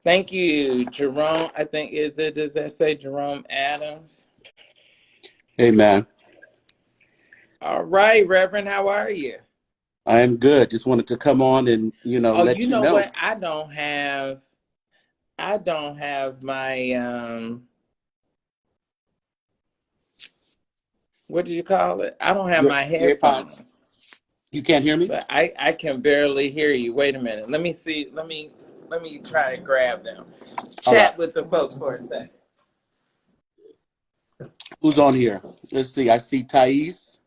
Thank you, Jerome. I think does that say Jerome Adams? Amen. All right, Reverend, how are you? I am good. Just wanted to come on and, Oh, you let you know know. what? I don't have my what do you call it? I don't have Your my AirPods. headphones. You can't hear me? But I can barely hear you. Wait a minute. Let me see. Let me try to grab them. All right. Chat with the folks for a second. Who's on here? Let's see. I see Thais.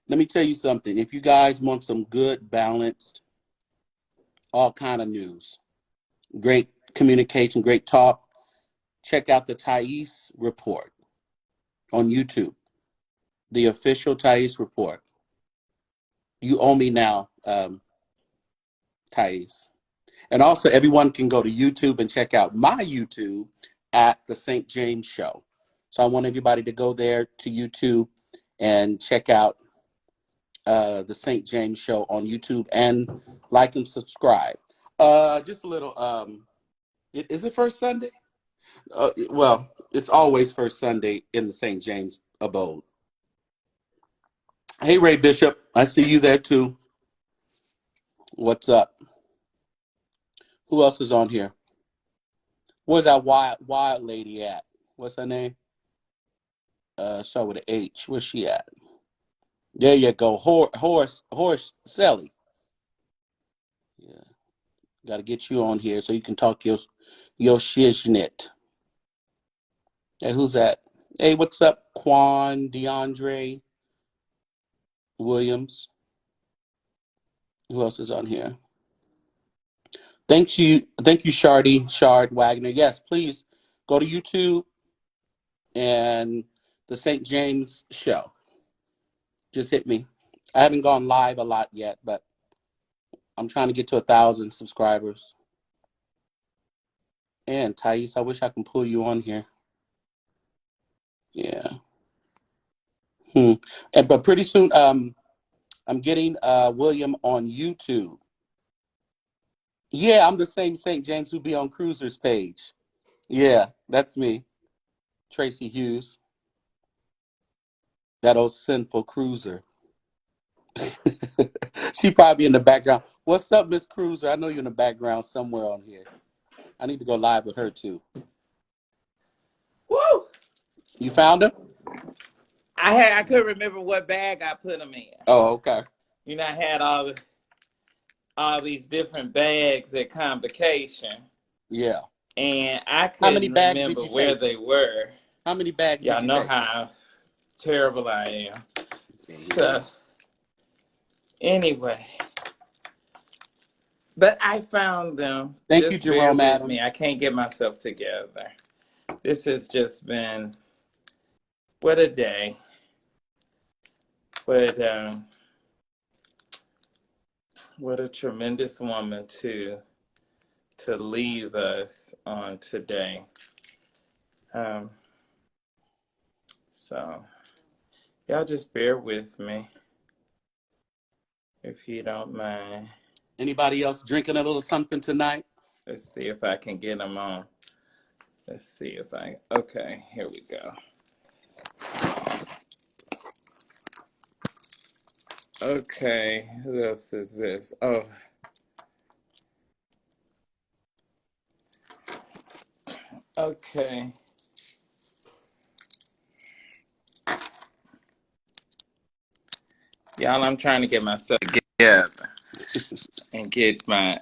Let me tell you something. If you guys want some good, balanced, all kind of news, great communication, great talk, check out the Thais Report on YouTube. The official Thais Report. You owe me now, Thais. And also, everyone can go to YouTube and check out my YouTube at the St. James Show. So I want everybody to go there to YouTube and check out the St. James Show on YouTube and like and subscribe. Just a little. Is it first Sunday? Well, it's always first Sunday in the St. James abode. Hey, Ray Bishop, I see you there too. What's up? Who else is on here? Where's that wild lady at? What's her name? Start with an H. Where's she at? There you go. Horse Sally. Yeah. Gotta get you on here so you can talk your shiznit. Hey, who's that? Hey, what's up? Quan, DeAndre, Williams. Who else is on here? Thank you, Shard Wagner. Yes, please go to YouTube and the St. James Show. Just hit me. I haven't gone live a lot yet, but I'm trying to get to 1,000 subscribers. And Thais, I wish I can pull you on here. Yeah. But pretty soon, I'm getting William on YouTube. Yeah, I'm the same St. James who be on Cruiser's page. Yeah, that's me, Tracy Hughes, that old sinful cruiser. She probably in the background. What's up, Miss Cruiser? I know you're in the background somewhere on here. I need to go live with her too. Woo! You found her? I couldn't remember what bag I put them in. Oh, okay. You know, I had all these different bags at Convocation, Yeah. and I How many couldn't bags did remember you where take? they were. How many bags did Y'all you know take? how terrible I am. There you So go. anyway, but I found them. Thank you, Just bear Jerome with me. I Adams. can't get myself together. This has just been what a day. But what a tremendous woman to leave us on today. Um, so y'all just bear with me if you don't mind. Anybody else drinking a little something tonight? Let's see if I can get them on. Let's see if I. Okay, here we go. Okay, who else is this? Oh, okay. Y'all, I'm trying to get myself together and get my.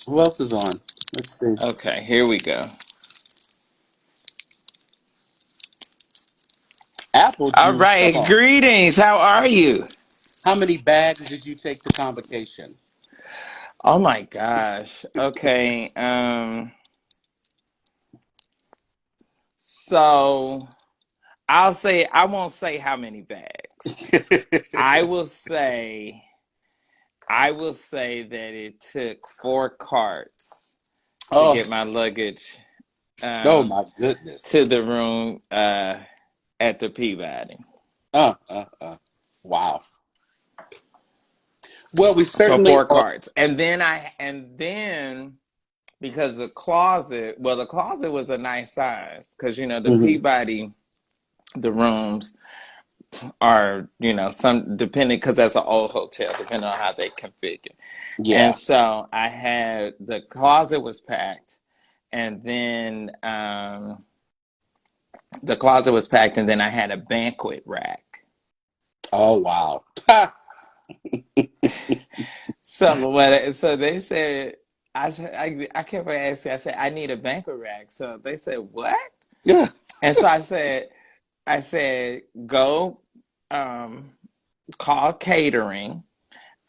Who else is on? Let's see. Okay, here we go. Apple All juice. Come right, on. greetings. How are you? How many bags did you take to Convocation? Oh my gosh. Okay. So I won't say how many bags. I will say that it took 4 carts to Oh, get my luggage oh um, my goodness. to the room at the Peabody. Uh, uh, uh. Wow. Well, we So certainly 4 carts. And then because the closet was a nice size because the Mhm. Peabody, the rooms are, some depending, because that's an old hotel, depending on how they configure. And Yeah. so I had the closet was packed, and then the closet was packed, and then I had a banquet rack. Oh wow. So they said, I kept asking, I said, I need a banquet rack. So they said, what? Yeah. And so I said, go um, call catering.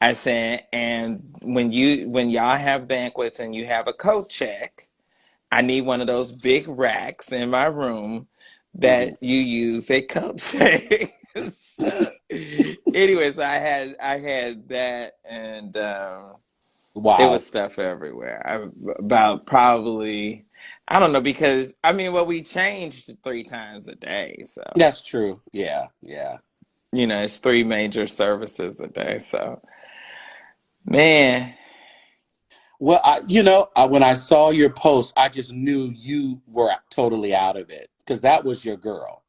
I said, and when y'all have banquets and you have a coat check, I need one of those big racks in my room Mhm. that you use at coat check. So, anyways, I had that, and it Wow. was stuff everywhere. About probably, I don't know, because I mean, well, we changed 3 times a day, so That's true. Yeah. Yeah. it's 3 major services a day. So, man, Well, when I saw your post, I just knew you were totally out of it because that was your girl.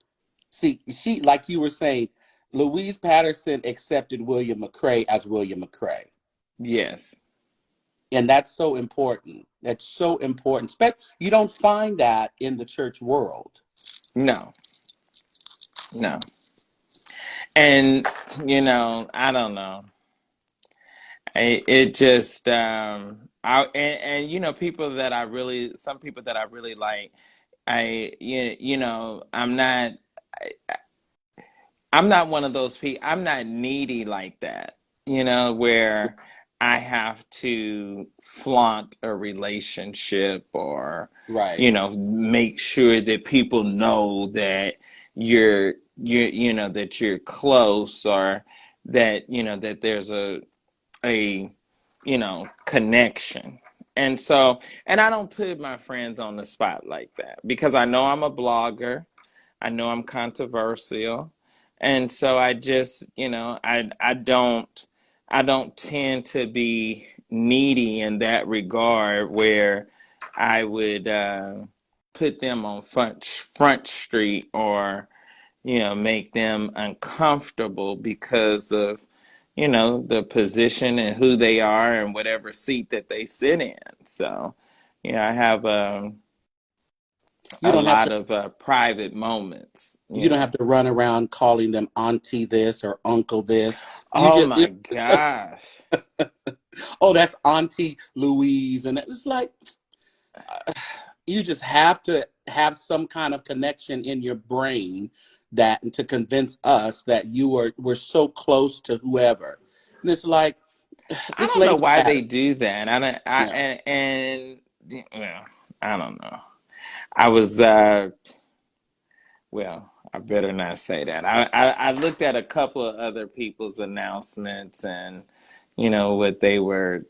See, she, like you were saying, Louise Patterson accepted William McCray as William McCray. yes, And that's so important. That's so important. You don't find that in the church world. no, no, and I don't know. It just and people that I really some people that I really like. I'm not one of those people. I'm not needy like that, where I have to flaunt a relationship, or, Right. make sure that people know that that you're close, or that there's a connection. And I don't put my friends on the spot like that, because I know I'm a blogger. I know I'm controversial. And so I just, I don't tend to be needy in that regard, where I would put them on front street, or make them uncomfortable because of, the position and who they are and whatever seat that they sit in. So, I have You a don't have lot to of private moments. you don't have to run around calling them auntie this or uncle this. You Oh just my gosh. oh, that's Auntie Louise, and it's like you just have to have some kind of connection in your brain that to convince us that we're so close to whoever. And it's like I this don't know lady why they Patterson. do that. I don't. I Yeah. and well, I don't know. I was well. I better not say that. I looked at a couple of other people's announcements, and what they were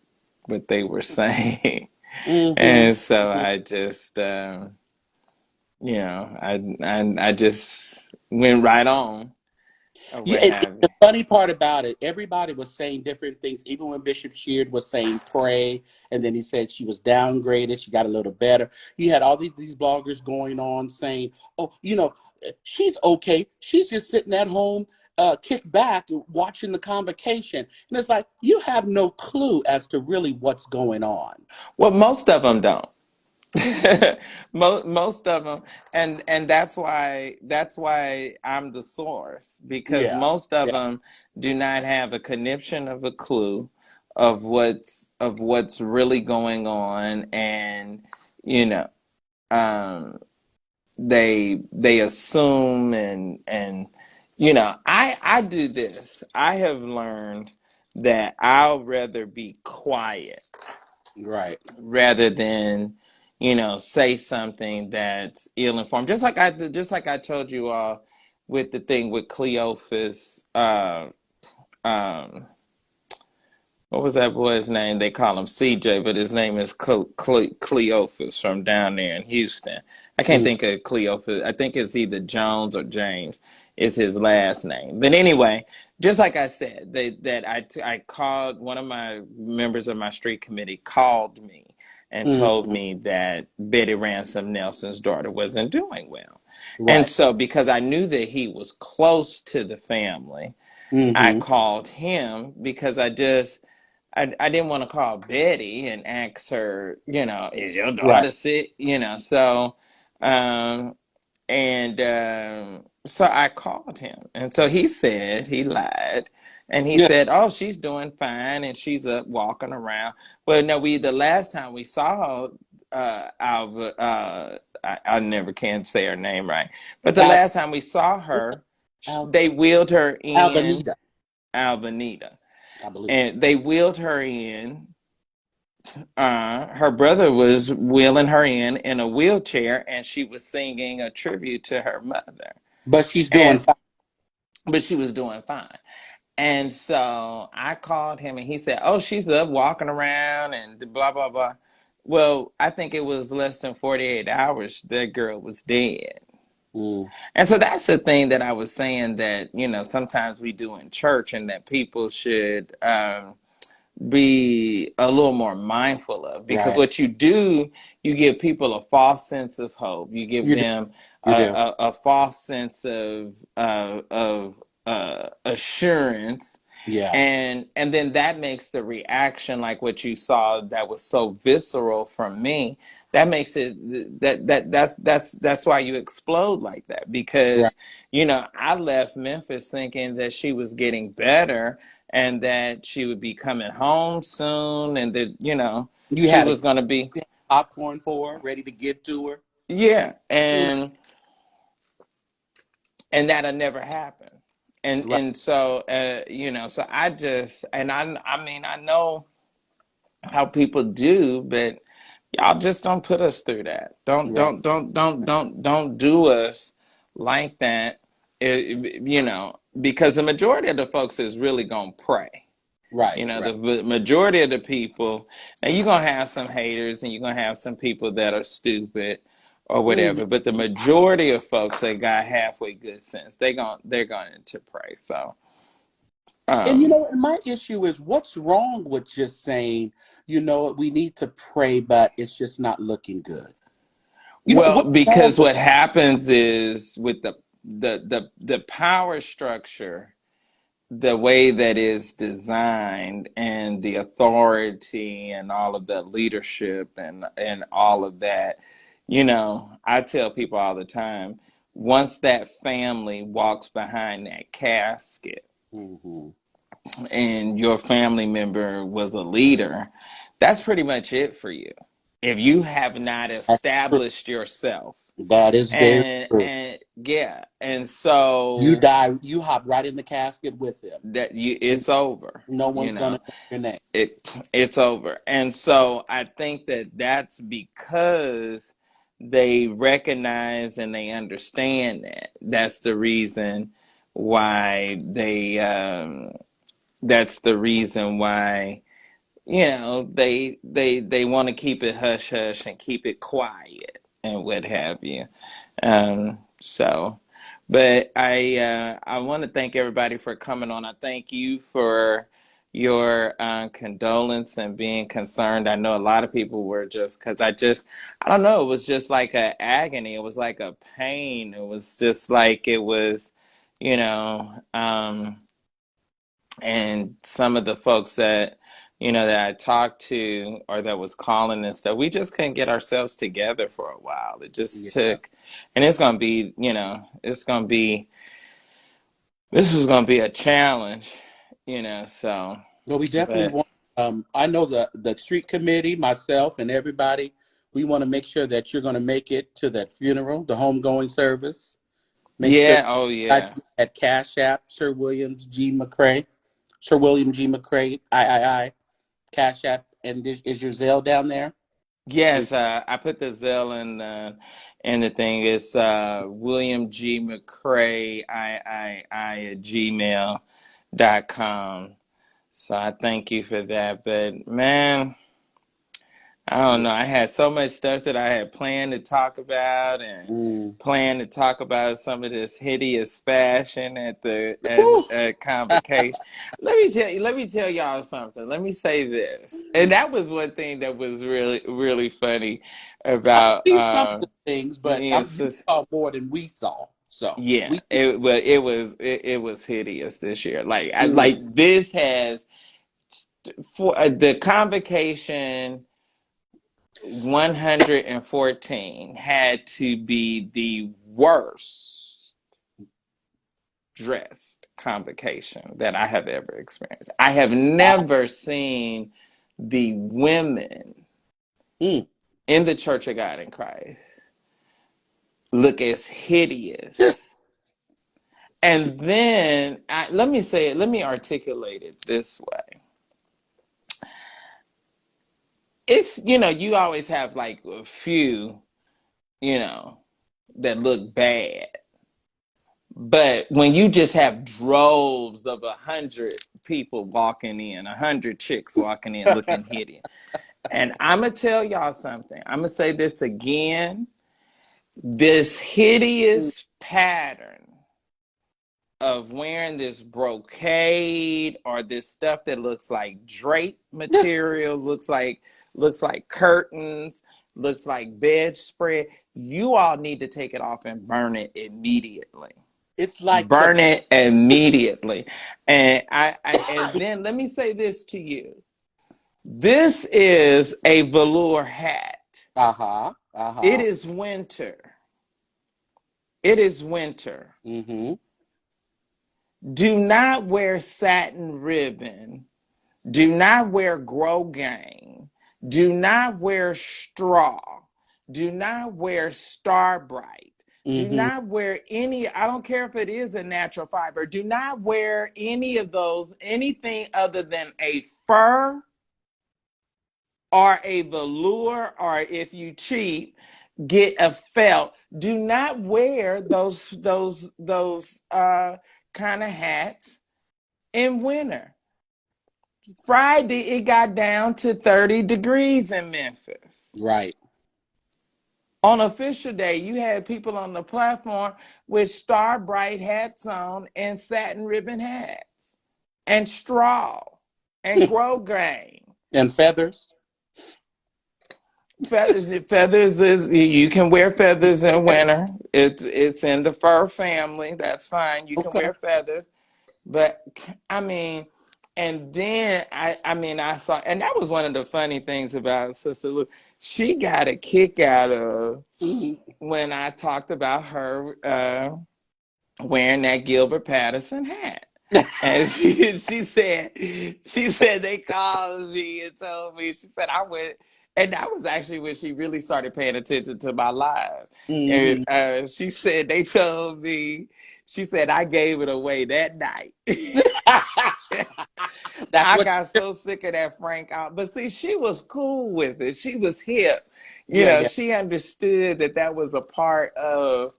saying, Mm-hmm. and so Mm-hmm. I just I just went right on, or Yeah, what have the you. funny part about it, everybody was saying different things. Even when Bishop Sheard was saying pray, and then he said she was downgraded, she got a little better. You had all these bloggers going on saying, "Oh, she's okay. She's just sitting at home, kicked back, watching the convocation." And it's like you have no clue as to really what's going on. Well, most of them don't. Most of them, and that's why I'm the source, because Yeah, most of yeah, them do not have a conniption of a clue of what's really going on. And you know they assume, and I do this. I have learned that I'll rather be quiet right. rather than say something that's ill-informed, just like I told you all with the thing with Cleophas, um what was that boy's name? They call him CJ, but his name is Cleophas from down there in Houston. I can't Mm, think of Cleophas. I think it's either Jones or James is his last name. But anyway, just like I said, I called one of my members of my street committee called me and mm, told me that Betty Ransom Nelson's daughter wasn't doing well. And right. so because I knew that he was close to the family, I Mm-hmm. called him because I didn't want to call Betty and ask her, is your Right. daughter sick? Um, so I called him. And so he said, he lied. And he Yeah. said, oh, she's doing fine and she's up walking around. Well, no, the last time we saw Alva, I never can say her name right. But the Al, last time we saw her, Al, they wheeled her in, Albanita, Alvanita, I believe. and they wheeled her in. Her brother was wheeling her in a wheelchair, and she was singing a tribute to her mother. But she's doing And fine. but she was doing fine. And so I called him, and he said, "Oh, she's up walking around and blah blah blah." Well, I think it was less than 48 hours that girl was dead. Mm, And so that's the thing that I was saying that sometimes we do in church, and that people should be a little more mindful of, because right. what you do, you give people a false sense of hope. You give You do. them You do. a false sense of assurance, Yeah. and then that makes the reaction, like what you saw that was so visceral from me, that makes it that's why you explode like that, Right. because I left Memphis thinking that she was getting better and that she would be coming home soon, and that You she had a was going to be, you had popcorn for her, ready to give to her. yeah, Mm, and that'll never happen. and right. and so so I just, and I mean, I know how people do, but y'all just don't put us through that. Don't Right. don't don't don't don't don't do us like that. Because the majority of the folks is really gonna pray. Right. Right. The majority of the people, and you're gonna have some haters, and you're gonna have some people that are stupid or Mhm. whatever. But the majority of folks that got halfway good sense, they're going to pray. So, And um, my issue is what's wrong with just saying, we need to pray, but it's just not looking good. well, What's wrong because with what happens is with the power structure, the way that is designed, and the authority and all of the leadership and all of that, I tell people all the time, once that family walks behind that casket hmm and your family member was a leader, that's pretty much it for you. If you have not That's true. established yourself, That is very true. and yeah, and You so die, you hop right in the casket with him, and it's over, no you one's gonna know. know your name. It's over. And so I think that that's because they recognize and they understand that. That's the reason why that's the reason why they want to keep it hush hush and keep it quiet and what have you. So, but I want to thank everybody for coming on. I thank you for your condolence and being concerned. I know a lot of people were, just because I don't know, it was just like a agony. It was like a pain. It was just like it was, you know. And some of the folks that that I talked to or that was calling and stuff, we just couldn't get ourselves together for a while. It just Yeah. took, and it's gonna be, this was gonna be a challenge, so. Well, we definitely But want. I know the street committee, myself, and everybody. We want to make sure that you're going to make it to that funeral, the homegoing service. Make sure yeah, oh that yeah. at Cash App, Sir William G. McCray, I, Cash App, and is your Zelle down there? Is Yes, I put the Zell in the thing. It's William G. McCray I at gmail.com. So I thank you for that. But man, I don't Yeah. know. I had so much stuff that I had planned to talk about and Mm. planned to talk about some of this hideous fashion at the Woo. at convocation. Let me tell y'all something. Let me say this. And that was one thing that was really, really funny I've about seen some of the things, but me I and mean, you sis. saw more than we saw. So Yeah, we. it was hideous this year. Mm. Like this has for the convocation 114 had to be the worst dressed convocation that I have ever experienced. I have never seen the women Mm. in the Church of God in Christ look as hideous. And then let me say it, let me articulate it this way. It's, you always have like a few, you know, that look bad. But when you just have droves of 100 people walking in, 100 chicks walking in looking hideous. And I'm going to tell y'all something. I'm going to say this again. This Mm. hideous pattern of wearing this brocade or this stuff that looks like drape material, looks like curtains, looks like bedspread. You all need to take it off and burn it immediately. It's like the. Burn it immediately. And and then let me say this to you. This is a velour hat. Uh-huh. It Uh-huh. is winter. It is winter. Mm-hmm. Do not wear satin ribbon. Do not wear Grogang. Do not wear straw. Do not wear Starbright. Do Mm-hmm. not wear any, I don't care if it is a natural fiber. Do not wear any of those, anything other than a fur or a velour, or if you cheap, get a felt. Do not wear those kind of hats in winter. Friday, it got down to 30 degrees in Memphis. Right. On official day, you had people on the platform with star bright hats on and satin ribbon hats and straw and grosgrain. And feathers. Feathers is, you can wear feathers in winter. It's in the fur family. That's fine. You can Okay. wear feathers. But I mean, and then I saw, and that was one of the funny things about Sister Lou. She got a kick out of Mm-hmm. when I talked about her wearing that Gilbert Patterson hat. And she said they called me and told me, she said I went, and that was actually when she really started paying attention to my lives. And Mm-hmm. she said they told me, she said I gave it away that night. That's I what. got so sick of that Frank out. But see, she was cool with it. She was hip. Yeah. Yeah. She understood that that was a part of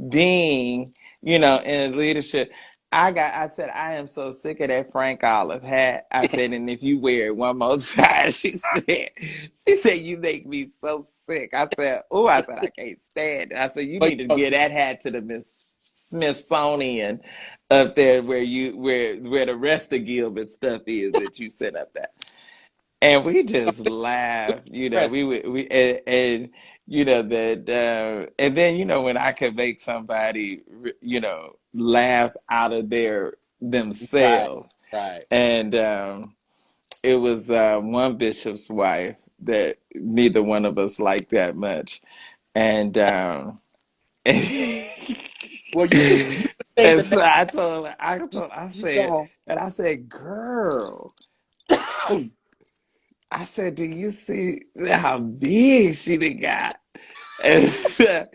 being, in leadership. I said, I am so sick of that Frank Olive hat. I said, and if you wear it one more time, she said, you make me so sick. I said, oh, I said, I can't stand it. I said, you But need to get that hat to the Miss Smithsonian up there where the rest of Gilbert stuff is that you sent up there. And we just laughed, press. we and that and then when I could make somebody laugh out of Right. themselves. Right. And it was one bishop's wife that neither one of us liked that much. And and Well, you can say the name so I you said, saw. girl, I said, do you see how big she done got? And so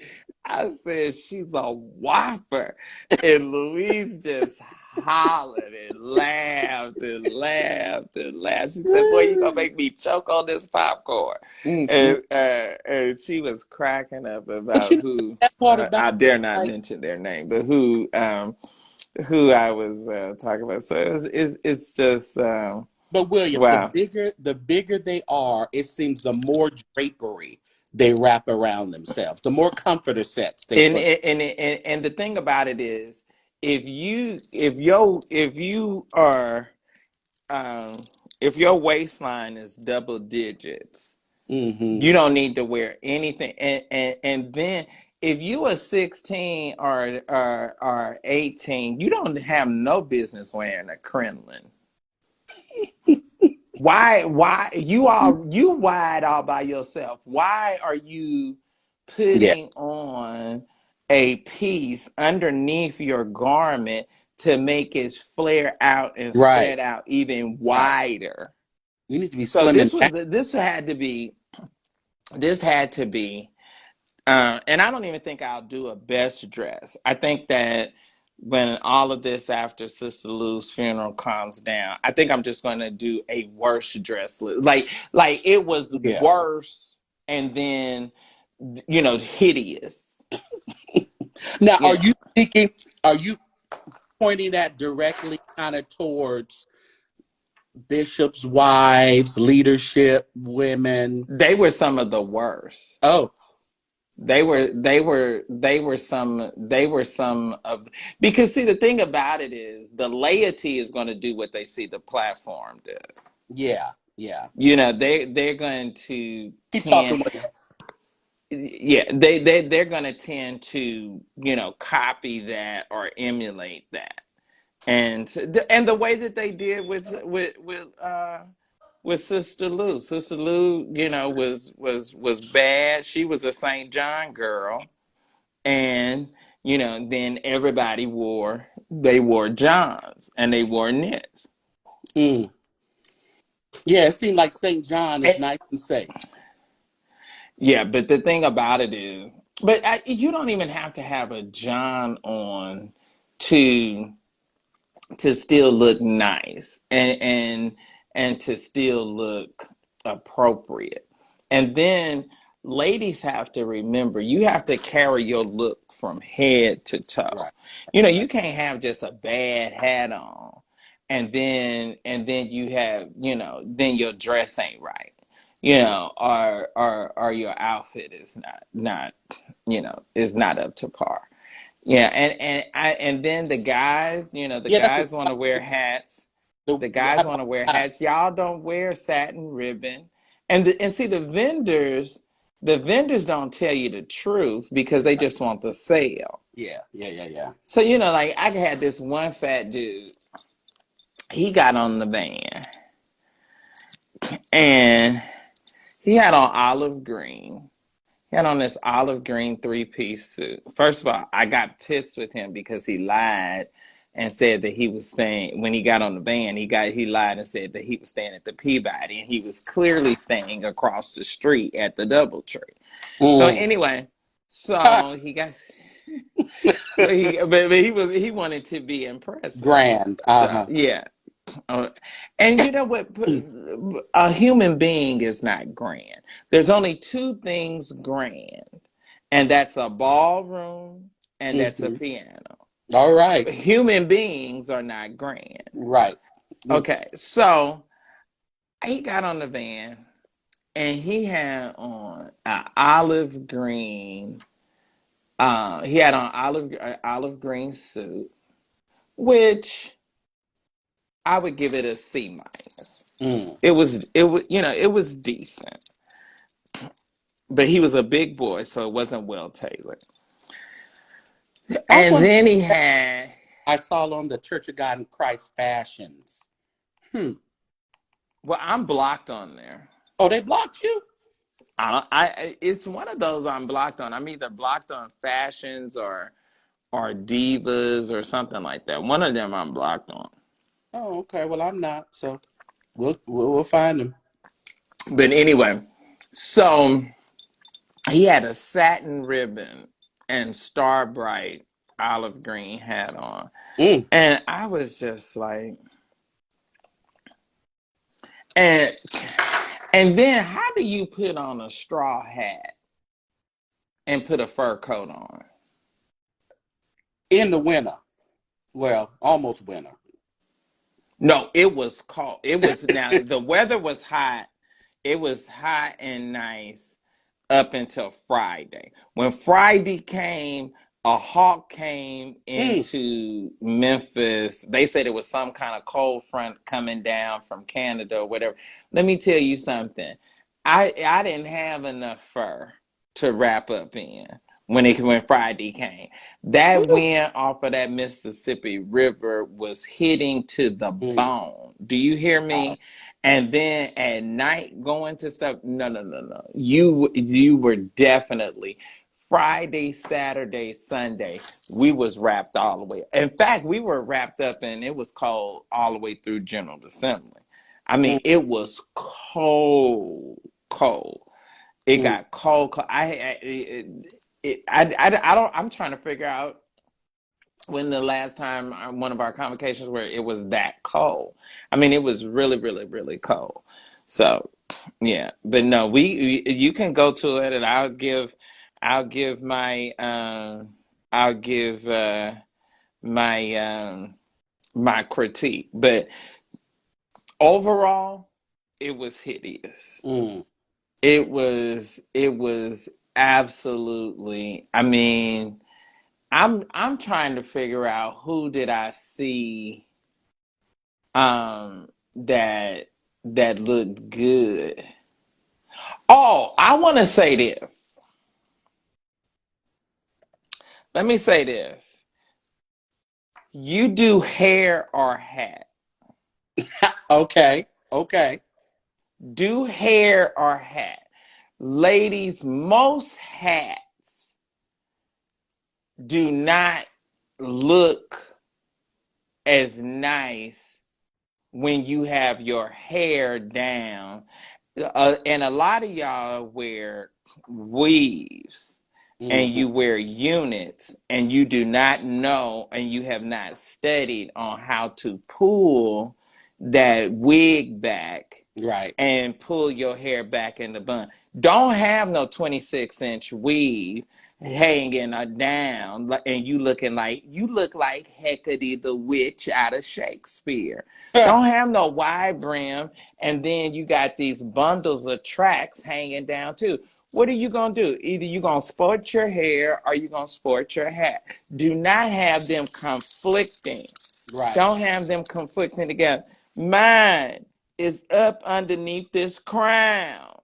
I said, she's a whopper. And Louise just hollered and laughed and laughed and laughed. She said, boy, you gonna make me choke on this popcorn. Mm-mm. And she was cracking up But about who, that part about I dare not like. mention their name, but who I was talking about. So it's just, But William, Wow. the bigger they are, it seems the more drapery they wrap around themselves, the more comforter sets they And put. and the thing about it is, if you are um, if your waistline is double digits, Mm-hmm. you don't need to wear anything. And then if you are 16 or 18, you don't have no business wearing a crinoline. Why you wide all by yourself? Why are you Yeah. putting on a piece underneath your garment to make it flare out and Right. spread out even Right. wider? You need to be So slim and fat. this had to be and I don't even think I'll do a best dress. I think that when all of this after Sister Lou's funeral calms down, I think I'm just going to do a worse dress list. Like it was Yeah. worse and then hideous. Now, You know, are you pointing that directly kind of towards bishops' wives, leadership, women? they were some of the worst. Oh, They were some of, because see, the thing about it is the laity is going to do what they see the platform do. yeah. Yeah. They're going to Keep tend, talking, William. yeah, they're going to tend to copy that or emulate that. And the way that they did with Sister Lou, was bad. She was a St. John girl, and then everybody wore Johns and they wore knits. Mm. Yeah, it seemed like St. John is And, nice and safe. yeah, but the thing about it is, but you don't even have to have a John on to still look nice and to still look appropriate. And then ladies have to remember, you have to carry your look from head to toe. Right. You can't have just a bad hat on and then you have, then your dress ain't right. Or your outfit is not is not up to par. Yeah, and then the Yeah, that's a guys want to wear hats. the The how guys about want to wear that? hats. Y'all don't wear satin ribbon. And see, the vendors don't tell you the truth because they just want the sale. Yeah, yeah, yeah, yeah. So like I had this one fat dude. He got on the van and he had on olive green. He had on this olive green three-piece suit. First of all, I got pissed with him because he lied and said that he was staying, when he got on the van, he lied and said that he was staying at the Peabody, and he was clearly staying across the street at the Doubletree. So Mm. anyway, so he got but he wanted to be impressive. Grand. So Uh-huh. yeah. Uh, and you know what? A human being is not grand. There's only two things grand, and that's a ballroom and that's a Mm-hmm. piano. All right. Human beings are not grand. Right. Mm. Okay, so he got on the van and he had on an olive green. He had on olive green suit, which I would give it a C minus. Mm. It was decent, but he was a big boy, so it wasn't well tailored. I And wonder then he if had, I saw on the Church of God in Christ fashions. Hmm. well, I'm blocked on there. Oh, they blocked you? It's one of those I'm blocked on. I'm either blocked on fashions or divas or something like that. One of them I'm blocked on. Oh, okay. Well, I'm not. So we'll find them. But anyway, so he had a satin ribbon and star bright olive green hat on, Mm. and I was just like, and and then how do you put on a straw hat and put a fur coat on? In the winter. Well, almost winter. No, it was cold. It was now the weather was hot. It was hot and nice up until Friday. When Friday came, a hawk came Mm, into Memphis. They said it was some kind of cold front coming down from Canada or whatever. Let me tell you something. I didn't have enough fur to wrap up in when Friday came. That mm, wind off of that Mississippi River was hitting to the mm. bone. Do you hear Wow. me? And then at night going to stuff. No, no, no, no. You were definitely Friday, Saturday, Sunday. We was wrapped all the way. In fact, we were wrapped up and it was cold all the way through General Assembly. I Mm, mean, it was cold, cold. It mm. got cold. I don't. I'm trying to figure out when the last time one of our convocations where it was that cold. I mean, it was really, really, really cold. So, yeah, but no, you can go to it, and I'll give my, I'll give my, my critique. But overall, it was hideous. Mm. It was absolutely. I mean, I'm trying to figure out who did I see that that looked good. Oh, I want to say this. Let me say this. You do hair or hat. Okay. Okay. Do hair or hat. Ladies, most hats do not look as nice when you have your hair down. And a lot of y'all wear weaves and Mm-hmm. you wear units and you do not know and you have not studied on how to pull that wig back Right. and pull your hair back in the bun. Don't have no 26-inch weave hanging down and you look like Hecate the witch out of Shakespeare. Don't have no wide brim and then you got these bundles of tracks hanging down too. What are you gonna do? Either you gonna sport your hair or you gonna sport your hat. Do not have them conflicting. Right. Don't have them conflicting together. Mine is up underneath this crown.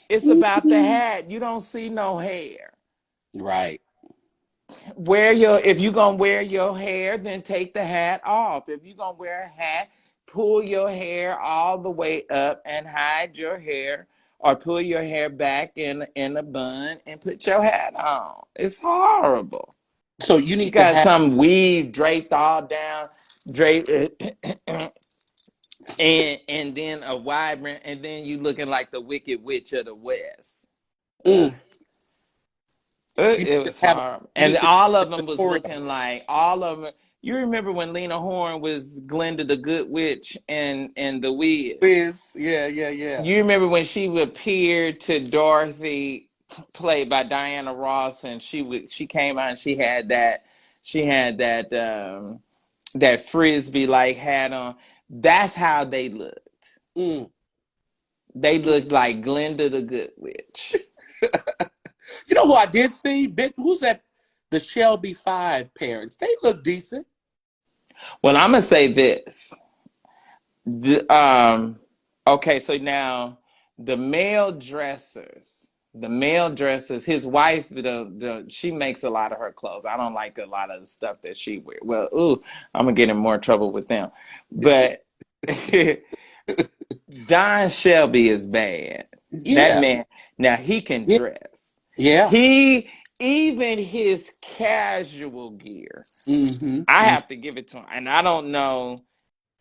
It's about the hat. You don't see no hair. Right. If you're gonna wear your hair, then take the hat off. If you're gonna wear a hat, pull your hair all the way up and hide your hair, or pull your hair back in a bun and put your hat on. It's horrible. So you You need to got have. some weave draped all down, draped and then a vibrant, and then you looking like the Wicked Witch of the West. Ugh. Mm, you It need to was have. hard, You and need to all have of a them was story. looking like all of them. You remember when Lena Horne was Glinda the Good Witch and the Wiz? Quiz. Yeah. Yeah. Yeah. You remember when she appeared to Dorothy, played by Diana Ross, and she came out and she had that frisbee like hat on. That's how they looked. Mm, They mm. looked like Glinda the Good Witch. You know who I did see? Who's that? The Shelby Five parents. They look decent. Well, I'm gonna say this. The, okay, so now the male dressers, his wife, she makes a lot of her clothes. I don't like a lot of the stuff that she wears. Well, ooh, I'm gonna get in more trouble with them. But Don Shelby is bad. That Yeah. man, now he can Yeah. dress. Yeah. He even his casual gear. Mm-hmm. I Mm. have to give it to him, and I don't know.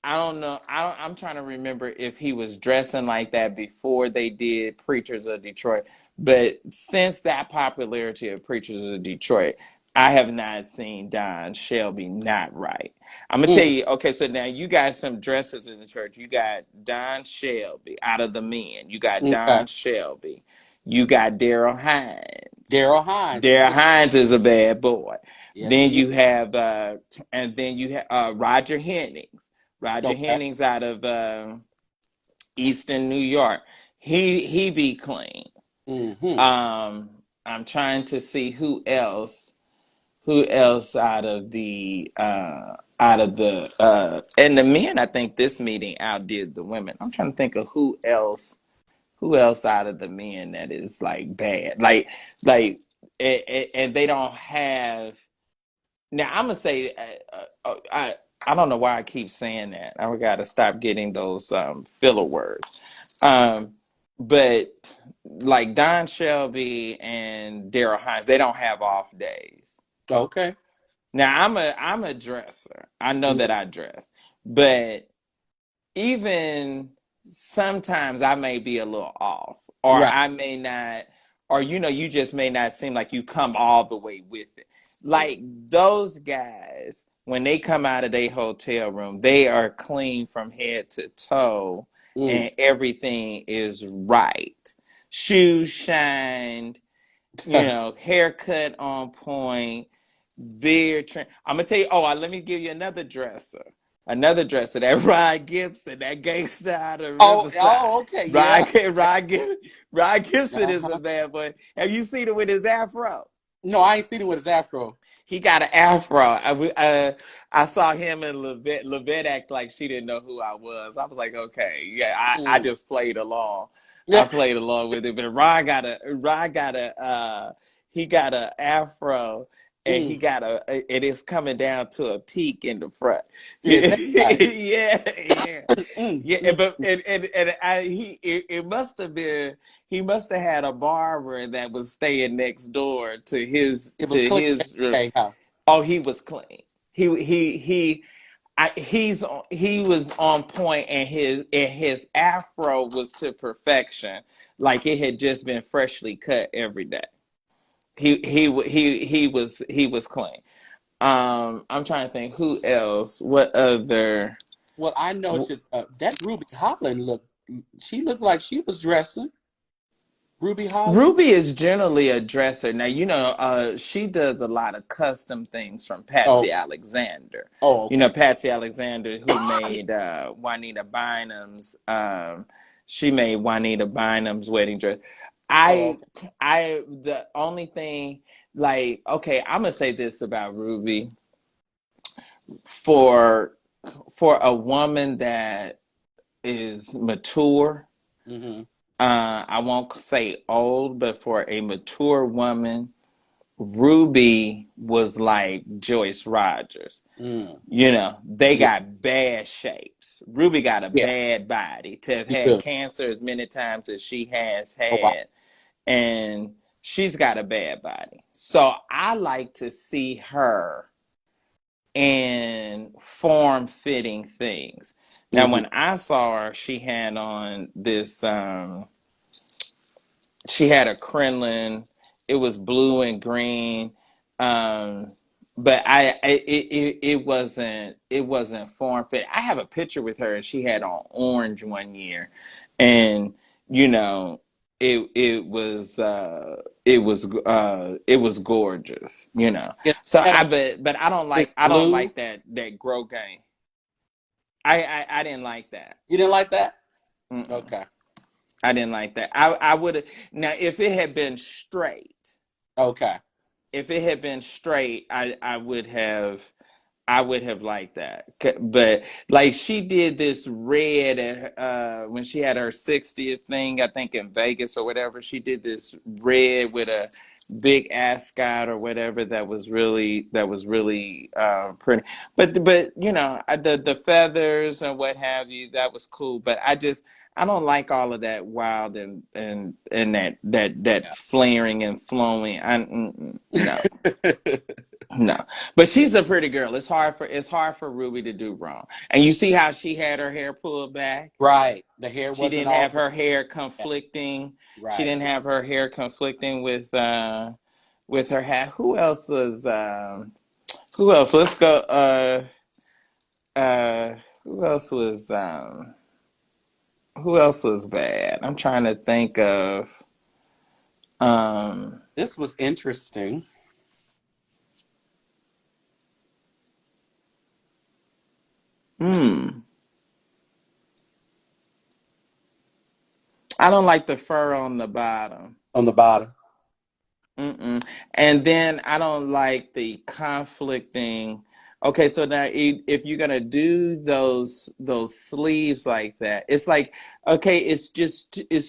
I'm trying to remember if he was dressing like that before they did Preachers of Detroit. But since that popularity of Preachers of Detroit, I have not seen Don Shelby not right. I'm gonna tell Mm. you. Okay, so now you got some dresses in the church. You got Don Shelby out of the men. You got Okay. Don Shelby. You got Daryl Hines. Hines. Daryl Hines. Daryl Hines is a bad boy. Yes, Then he is. you have, and then you have Roger Hennings. Roger Okay. Hennings out of Eastern New York. He be clean. Mm-hmm. Um, I'm trying to see who else. Who else out of the and the men? I think this meeting outdid the women. I'm trying to think of who else out of the men that is like bad, and they don't have. Now I'm gonna say I don't know why I keep saying that. I got to stop getting those filler words. Um, but like Don Shelby and Daryl Hines, they don't have off days. Okay. Now I'm a dresser. I know Mhm. that I dress, but even sometimes I may be a little off, or Right. I may not, or you just may not seem like you come all the way with it. Like those guys, when they come out of their hotel room, they are clean from head to toe, Mm. and everything is right. Shoes shined, haircut on point, beard trim. I'm gonna tell you. Oh, let me give you another dresser. Another dresser, that Rod Gibson, that gangster out of Riverside. Oh, okay. Yeah. Rod, Rod Gibson is a Uh-huh. bad boy. Have you seen him with his afro? No, I ain't seen it with his afro. He got an afro. I saw him and Levette. Levette act like she didn't know who I was. I was like, okay, yeah, I Mm. just played along. I Yeah. played along with it. But he got a afro, and Mm. he got it is coming down to a peak in the front. Is that right? Yeah, yeah. Mm. Yeah, Mm. but it must have been he must have had a barber that was staying next door to his It was to clean. his. Okay. Huh? Oh, he was clean. He was on point, and his afro was to perfection, like it had just been freshly cut every day. He was clean. I'm trying to think who else. What other? Well, I know that Ruby Holland looked. She looked like she was dressing. Ruby Holland. Ruby is generally a dresser. Now, she does a lot of custom things from Oh. Patsy Alexander. Oh. Okay. Patsy Alexander, who made Juanita Bynum's, she made Juanita Bynum's wedding dress. Oh. I, Okay. the only thing, like, okay, I'm gonna say this about Ruby for a woman that is mature. Mm-hmm. I won't say old, but for a mature woman, Ruby was like Joyce Rogers. Mm. They Yeah. got bad shapes. Ruby got a Yeah. bad body to have She had do. cancer as many times as she has Oh wow. had, and she's got a bad body. So I like to see her in form fitting things. Now, Mm-hmm. when I saw her, she had a crinoline. It was blue and green, um, but it wasn't form fit. I have a picture with her, and she had on orange one year, and you know it was gorgeous. Yeah. So Had on but this I don't blue. like that grow game. I didn't like that. You didn't like that? Mm-mm. Okay. I didn't like that. I would have now if it had been straight. Okay. If it had been straight, I would have liked that. But like she did this red when she had her 60th thing, I think in Vegas or whatever. She did this red with a big ascot or whatever that was really pretty. But the feathers and what have you, that was cool. But I don't like all of that wild and that Yeah. flaring and flowing. No. No, but she's a pretty girl. It's hard for Ruby to do wrong. And you see how she had her hair pulled back. Right. The hair She wasn't didn't all have the way her hair back. conflicting. She Right. didn't have her hair conflicting with her hat. Who else? Let's go. Who else was bad? I'm trying to think of. This was interesting. Hmm. I don't like the fur on the bottom. On the bottom. Mm-mm. And then I don't like the conflicting. Okay, so now if you're gonna do those sleeves like that, it's like, okay, it's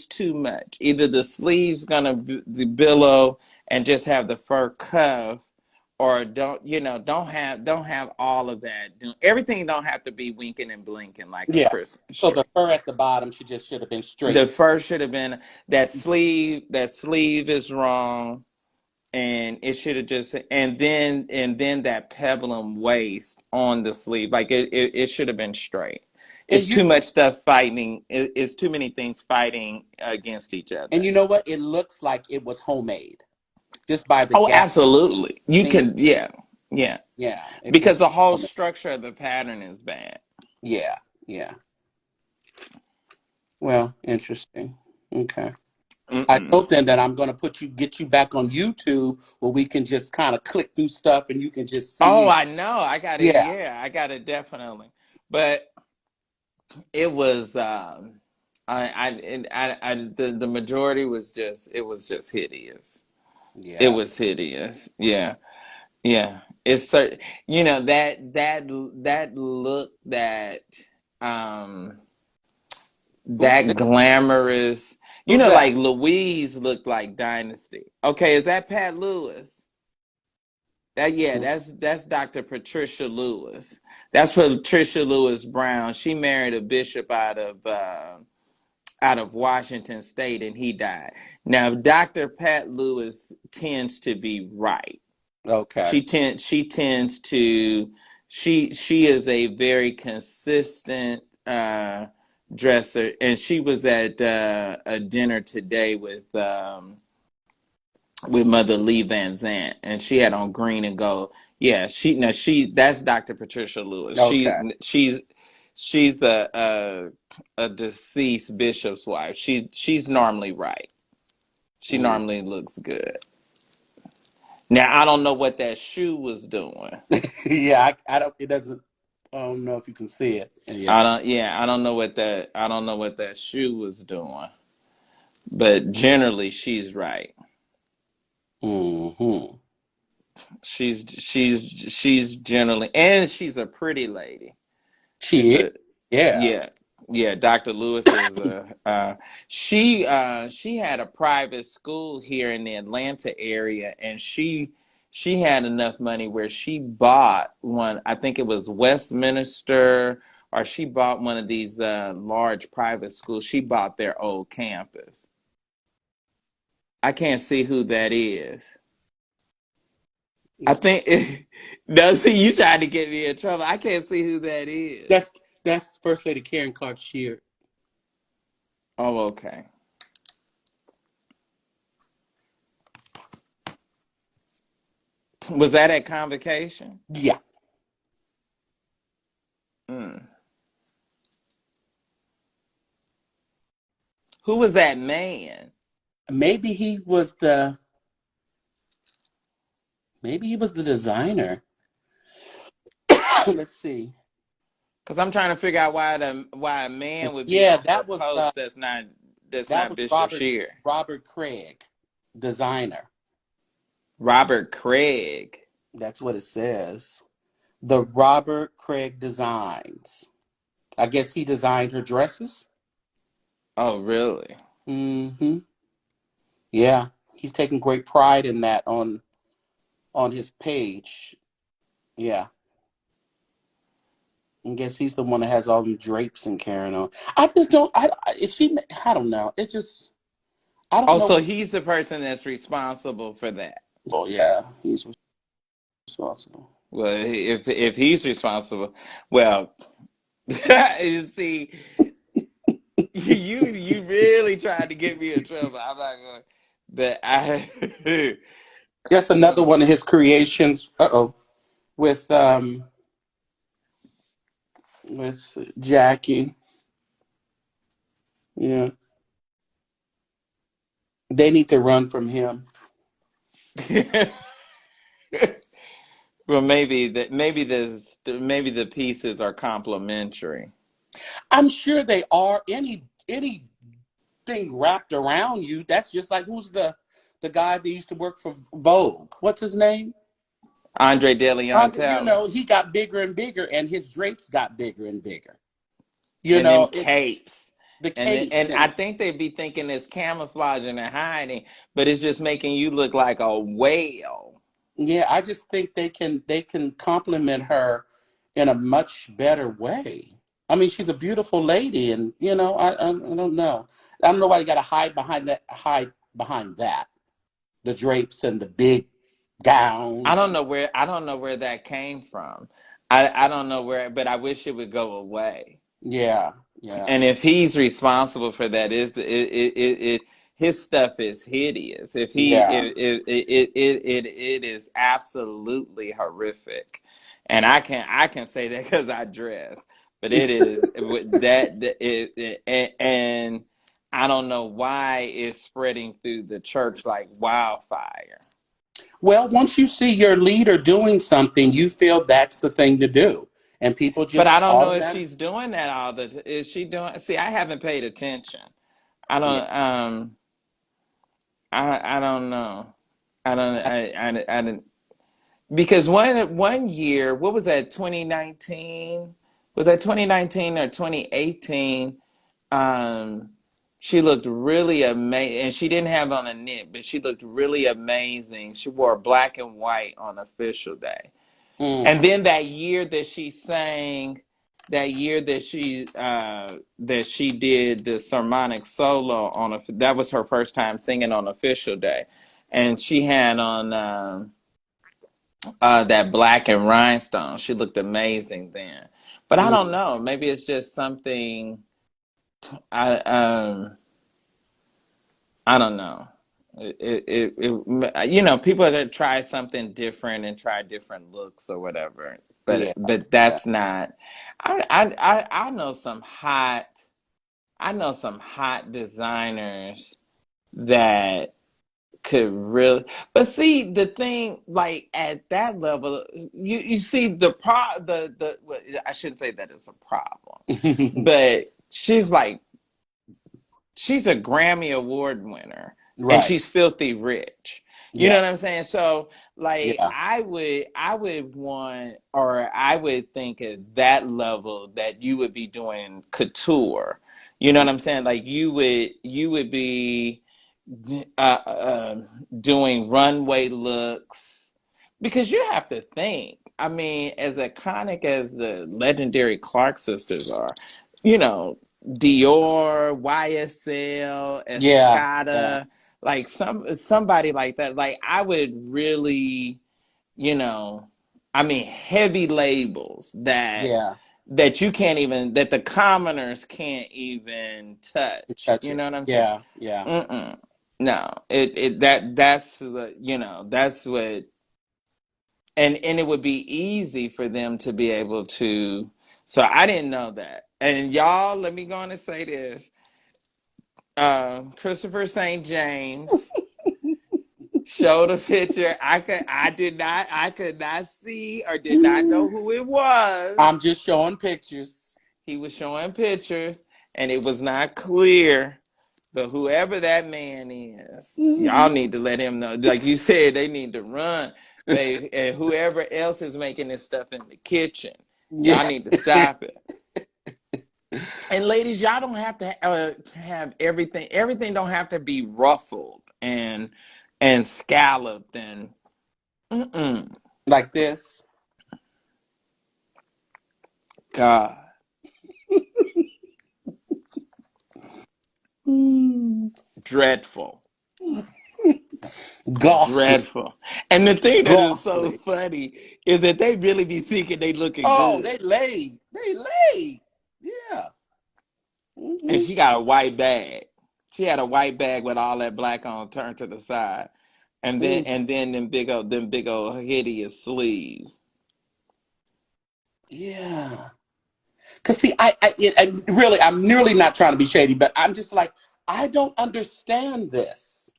too much. Either the sleeves gonna the billow and just have the fur cuff, or don't have all of that. Everything don't have to be winking and blinking like a Yeah. Christmas So the tree. fur at the bottom, she just should have been straight. The fur should have been that sleeve. That sleeve is wrong, and it should have just and then that peplum waist on the sleeve, like it should have been straight. And It's you too much stuff fighting. It's too many things fighting against each and other. you know what? It looks like it was homemade just by the Oh, gap. absolutely. You Seam. could, yeah, yeah, Yeah, it because just the whole homemade. structure of the pattern is bad. Yeah, yeah. Well, interesting. Okay. I Mm-mm. hope then that I'm going to get you back on YouTube where we can just kind of click through stuff and you can just Oh, see. I know. I got it. Yeah, Yeah, I got it definitely. But it was the majority was just, it was just hideous. It yeah. was hideous. Yeah. Yeah. It's certain, that look, um Who's that this? glamorous, Who's that? like Louise looked like Dynasty. Okay, is that Pat Lewis? Yeah, Mm. that's Dr. Patricia Lewis. That's Patricia Lewis Brown. She married a bishop out of Washington State, and he died. Now, Dr. Pat Lewis tends to be right. Okay. She is a very consistent dresser, and she was at a dinner today with Mother Lee Van Zant, and she had on green and gold. Yeah, that's Dr. Patricia Lewis. Okay. She's a deceased bishop's wife. She's normally right. She Mm. normally looks good. Now I don't know what that shoe was doing. Yeah, I don't. It doesn't. I don't know if you can see it. Yeah. I don't know what that shoe was doing. But generally she's right. Hmm. She's generally, and she's a pretty lady. She's She is. a Yeah. Yeah, yeah. Dr. Lewis is she had a private school here in the Atlanta area, and she had enough money where she bought one. I think it was Westminster, or she bought one of these large private schools. She bought their old campus. I can't see who that is. I It's, think no. See, you trying to get me in trouble. I can't see who that that's is. that's First Lady Karen Clark Sheard. Oh, okay. Was that at Convocation? Yeah. Mm. Who was that man? Maybe he was the. Maybe he was the designer. Let's see. Because I'm trying to figure out why a man would be Yeah, on her post that's that not was Bishop Shear. Robert Craig, designer. Robert Craig. That's what it says. The Robert Craig Designs. I guess he designed her dresses. Oh, really? Hmm. Yeah, he's taking great pride in that on his page. Yeah, I guess he's the one that has all them drapes and carrying on. I just don't. Is she? I don't know. It just. I don't Oh, know. so he's the person that's responsible for that. Yeah, he's responsible. Well, if he's responsible, well, you see, you really tried to get me in trouble. I'm not going, but I. Just another one of his creations. With with Jackie. Yeah, they need to run from him. Well, maybe the pieces are complementary. I'm sure they are. Anything wrapped around you, that's just like, who's the guy that used to work for Vogue? What's his name? Andre De Leon You Talley. know, he got bigger and bigger, and his drapes got bigger and bigger. You And them know, it's capes. the And capes and I and think they'd be thinking it's camouflaging and hiding, but it's just making you look like a whale. yeah, I just think they can compliment her in a much better way. I mean, she's a beautiful lady, and I don't know. I don't know why you got to hide behind that, the drapes and the big gowns and I don't know where that came from. I don't know where, but I wish it would go away. yeah, yeah, And if he's responsible for that, his stuff is hideous. If he yeah. it is absolutely horrific, and I can say that because I dress, but it is and I don't know why it's spreading through the church like wildfire. Well, once you see your leader doing something, you feel that's the thing to do, and people But I just don't know if automatically. she's doing that all the. Is she doing? See, I haven't paid attention. I Yeah. don't. I don't know. I didn't because one year, what was that, 2019? Was that 2019 or 2018? Um, she looked really amazing, and she didn't have on a knit, but she looked really amazing. She wore black and white on official day. Mm, And then that year that she sang, that she did the sermonic solo that was her first time singing on official day, and she had on that black and rhinestone. She looked amazing then. But I don't mm, know. Maybe it's just something. I um I don't know. People that try something different and try different looks or whatever. yeah, But yeah, that's not. I know some hot. I know some hot designers that could really. But see, the thing, like at that level, you see well, I shouldn't say that it's a problem, but she's a Grammy Award winner and right. she's filthy rich. You Yeah, know what I'm saying? So like yeah, I would want, or I would think at that level that you would be doing couture. You know what I'm saying? Like you would be uh, uh, doing runway looks because you have to think. I mean, as iconic as the legendary Clark sisters are, you know, Dior, YSL, yeah, yeah, Escada, like somebody like that. Like I would really, you know, I mean, heavy labels yeah. that you can't even that the commoners can't even touch. Touch You it. know what I'm saying? Yeah, yeah. Mm-mm. No, that's the that's what, and it would be easy for them to be able to. So I didn't know that. And y'all, let me go on and say this. Christopher St. James showed a picture. I could not see or did not know who it I'm was. just showing pictures. He was showing pictures and it was not clear. But whoever that man is, y'all need to let him know. Like you said, they need to run. And whoever else is making this stuff in the kitchen, y'all Yeah. need to stop it. And ladies, y'all don't have to have everything. Everything don't have to be ruffled and scalloped and mm-mm. Like this. God, Mm. dreadful, Ghastly. dreadful. And the thing that is so Ghastly. funny is that they really be thinking they looking Oh, good. they laid. They laid. Yeah. And Hmm. she got a white bag. She had a white bag with all that black on turned to the side, Mm. and then them big old hideous sleeves. Yeah. Cause see, I really, I'm nearly not trying to be shady, but I'm just like, I don't understand this.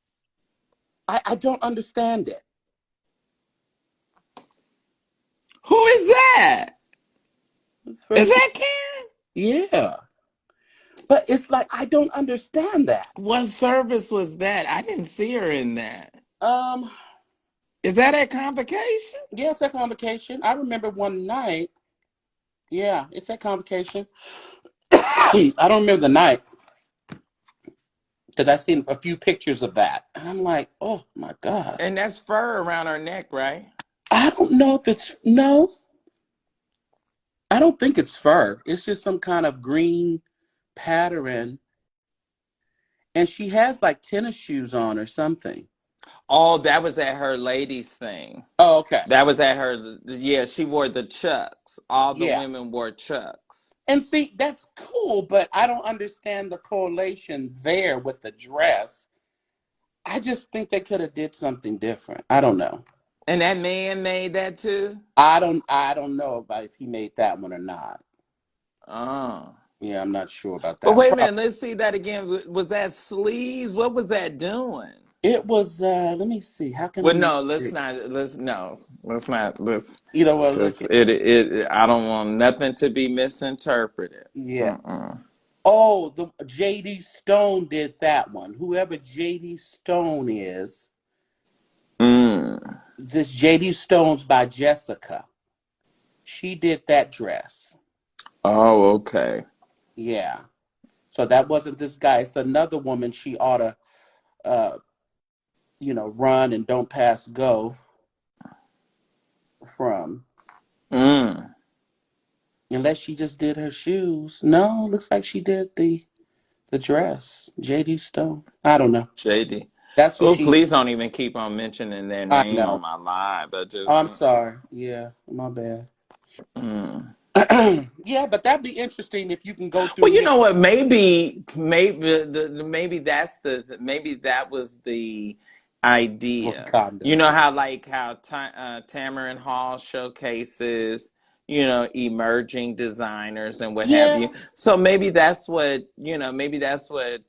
I don't understand it. Who is that? Is First, that Ken? yeah. But it's like I don't understand that. What service was that? I didn't see her in that. Um, Is that at Convocation? yeah, it's at Convocation. I remember one night. Yeah, it's at Convocation. I don't remember the night because I seen a few pictures of that, and I'm like, oh my god. And that's fur around her neck, right? I don't know if it's no. I don't think it's fur. It's just some kind of green pattern, and she has like tennis shoes on or something. Oh, that was at her ladies thing. Oh, okay. That was at her. Yeah, she wore the chucks. All the Yeah. women wore chucks. And see, that's cool, but I don't understand the correlation there with the dress. I just think they could have did something different. I don't know. And that man made that too? I don't know about if he made that one or not. Oh. Yeah, I'm not sure about But that. wait a minute, let's see that again. Was that sleeves? What was that doing? It was let me see. How can I Well, make no, let's it? not. Let's no. Let's not. Let's You know what, look because at it. I don't want nothing to be misinterpreted. yeah. Mm-mm. Oh, the JD Stone did that one. Whoever JD Stone is, Mm. this JD Stone's by Jessica. She did that dress. Oh, okay. Yeah. So that wasn't this guy. It's another woman she ought to, uh, run and don't pass go from. Mm. Unless she just did her shoes. No, looks like she did the dress. JD Stone. I don't know. JD. That's who Oh, she. please don't even keep on mentioning their I name on know. my live. I just. I'm sorry. Yeah, my bad. Mm. Yeah, but that'd be interesting if you can go Well, through you his know what? Maybe that's maybe that was the idea. You Wakanda. know how like how Tamarind Hall showcases, emerging designers and what have Yeah. you. So maybe that's what maybe that's what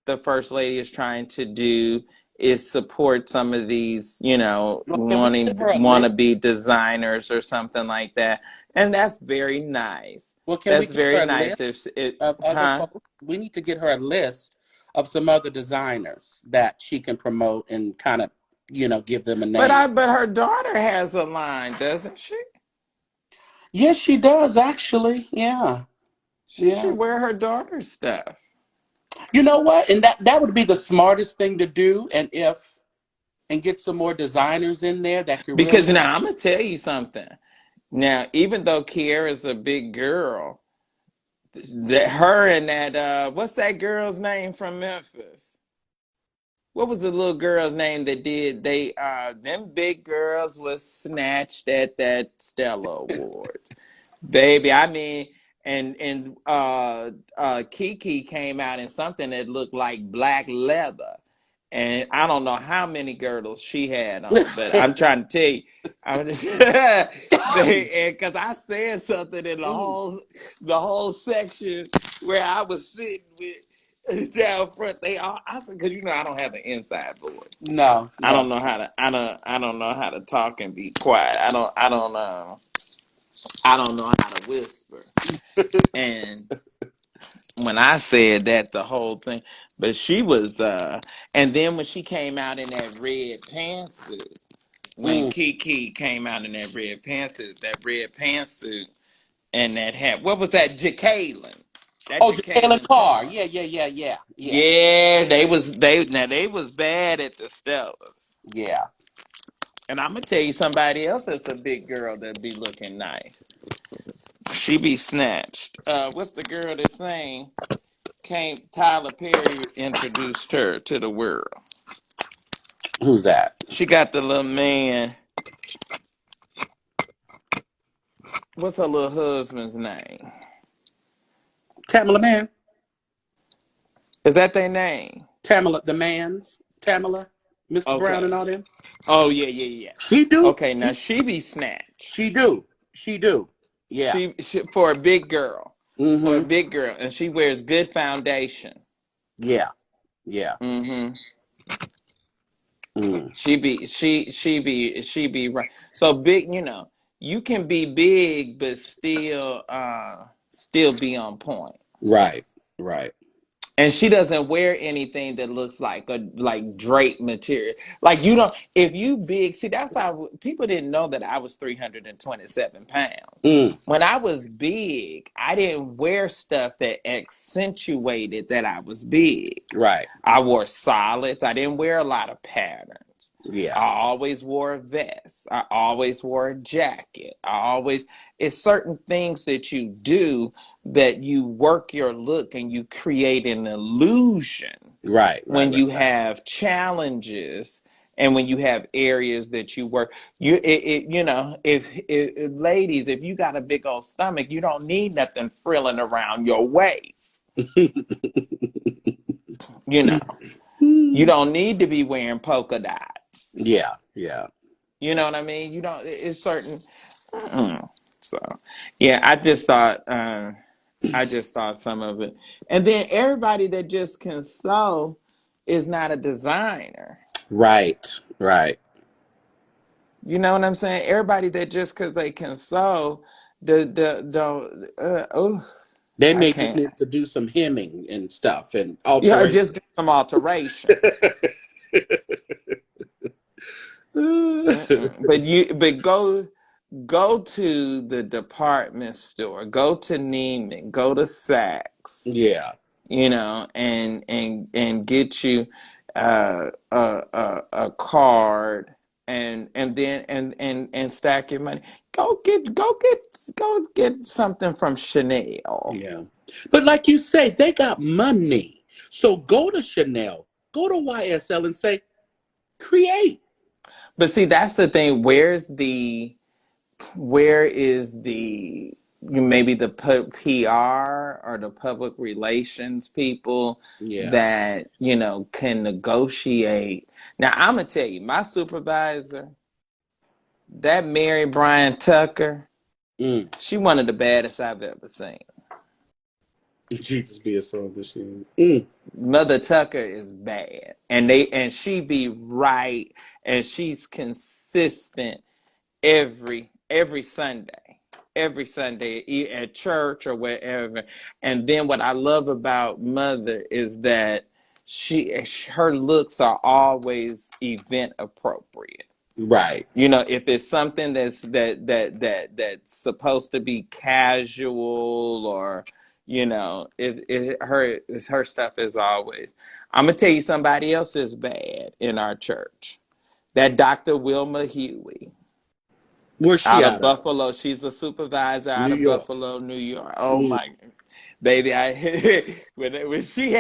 the first lady is trying to do is support some of these, Well, can we get wanting her a list? wannabe designers or something like that. And that's very nice. Well, can we That's get her very a list nice. If it, of other huh? folks? We need to get her a list of some other designers that she can promote and kind of, give them a name. But her daughter has a line, doesn't she? Yes, she does actually. Yeah. She Yeah. should wear her daughter's stuff. You know what? And that would be the smartest thing to do. And get some more designers in there that could Because really. now I'm gonna tell you something. Now, even though Kiara's a big girl, that her and that what's that girl's name from Memphis? What was the little girl's name that did they them big girls was snatched at that Stella Award. Baby, I mean, and Kiki came out in something that looked like black leather, and I don't know how many girdles she had on, but I'm trying to tell you, because I said something in Mm, the whole section where I was sitting with down front. They all I said because I don't have an inside voice. no, I no. don't know how to I don't know how to talk and be quiet. I don't know how to whisper. And when I said that, the whole thing, but she was, and then when she came out in that red pantsuit, when Mm. Kiki came out in that red pantsuit, and that hat, what was that, Jacqueline? That Oh, Jalen Jacqueline Carr. Carr. Yeah, yeah, yeah, yeah, yeah, Yeah, they was bad at the Stellas. yeah. And I'm gonna tell you somebody else that's a big girl that be looking nice. She be snatched. What's the girl that sang? Tyler Perry introduced her to the world. Who's that? She got the little man. What's her little husband's name? Tamala Man. Is that their name? Tamala, the man's Tamala, Mr. Brown, and Okay. all them. Oh yeah, yeah, yeah. She do. Okay, now she be snatched. She do. She do. Yeah. She for a big girl, Mm-hmm. and she wears good foundation. Yeah. Yeah. Mm-hmm. Mm. She be right. So big, you can be big but still be on point. Right. Right. And she doesn't wear anything that looks like a like drape material. Like you don't, if you big, see that's how people didn't know that I was 327 pounds. Mm. When I was big, I didn't wear stuff that accentuated that I was big. Right. I wore solids. I didn't wear a lot of patterns. Yeah. I always wore a vest. I always wore a jacket. It's certain things that you do that you work your look and you create an illusion Right. Right. when Right. you have challenges and when you have areas that you work. If ladies, if you got a big old stomach, you don't need nothing frilling around your waist. You know, you don't need to be wearing polka dots. Yeah. Yeah. You know what I mean? You don't. It's certain. So, yeah, I just thought some of it, and then everybody that just can sew is not a designer. Right. Right. You know what I'm saying? Everybody that just because they can sew, don't. Oh, They I may just can't. need to do some hemming and stuff and Yeah, alteration. just do some alterations. But go to the department store, go to Neiman, go to Saks, Yeah. and get you a card and stack your money. Go get something from Chanel. Yeah. But like you say, they got money. So go to Chanel, go to YSL and say, create. But see, that's the thing. Where is the maybe the PR or the public relations people Yeah. that can negotiate? Now I'm gonna tell you, my supervisor, that Mary Brian Tucker, Mm. she one of the baddest I've ever seen. Jesus be a soul machine. Mm. Mother Tucker is bad, and she be right, and she's consistent every Sunday, at church or wherever. And then what I love about Mother is that her looks are always event appropriate. Right. If it's something that's supposed to be casual, or her stuff is always. I'm gonna tell you, somebody else is bad in our church. That Dr. Wilma Huey. Where's she Out of out of? Buffalo. She's a supervisor out New of York. Buffalo, New York. Oh Mm. my baby, when she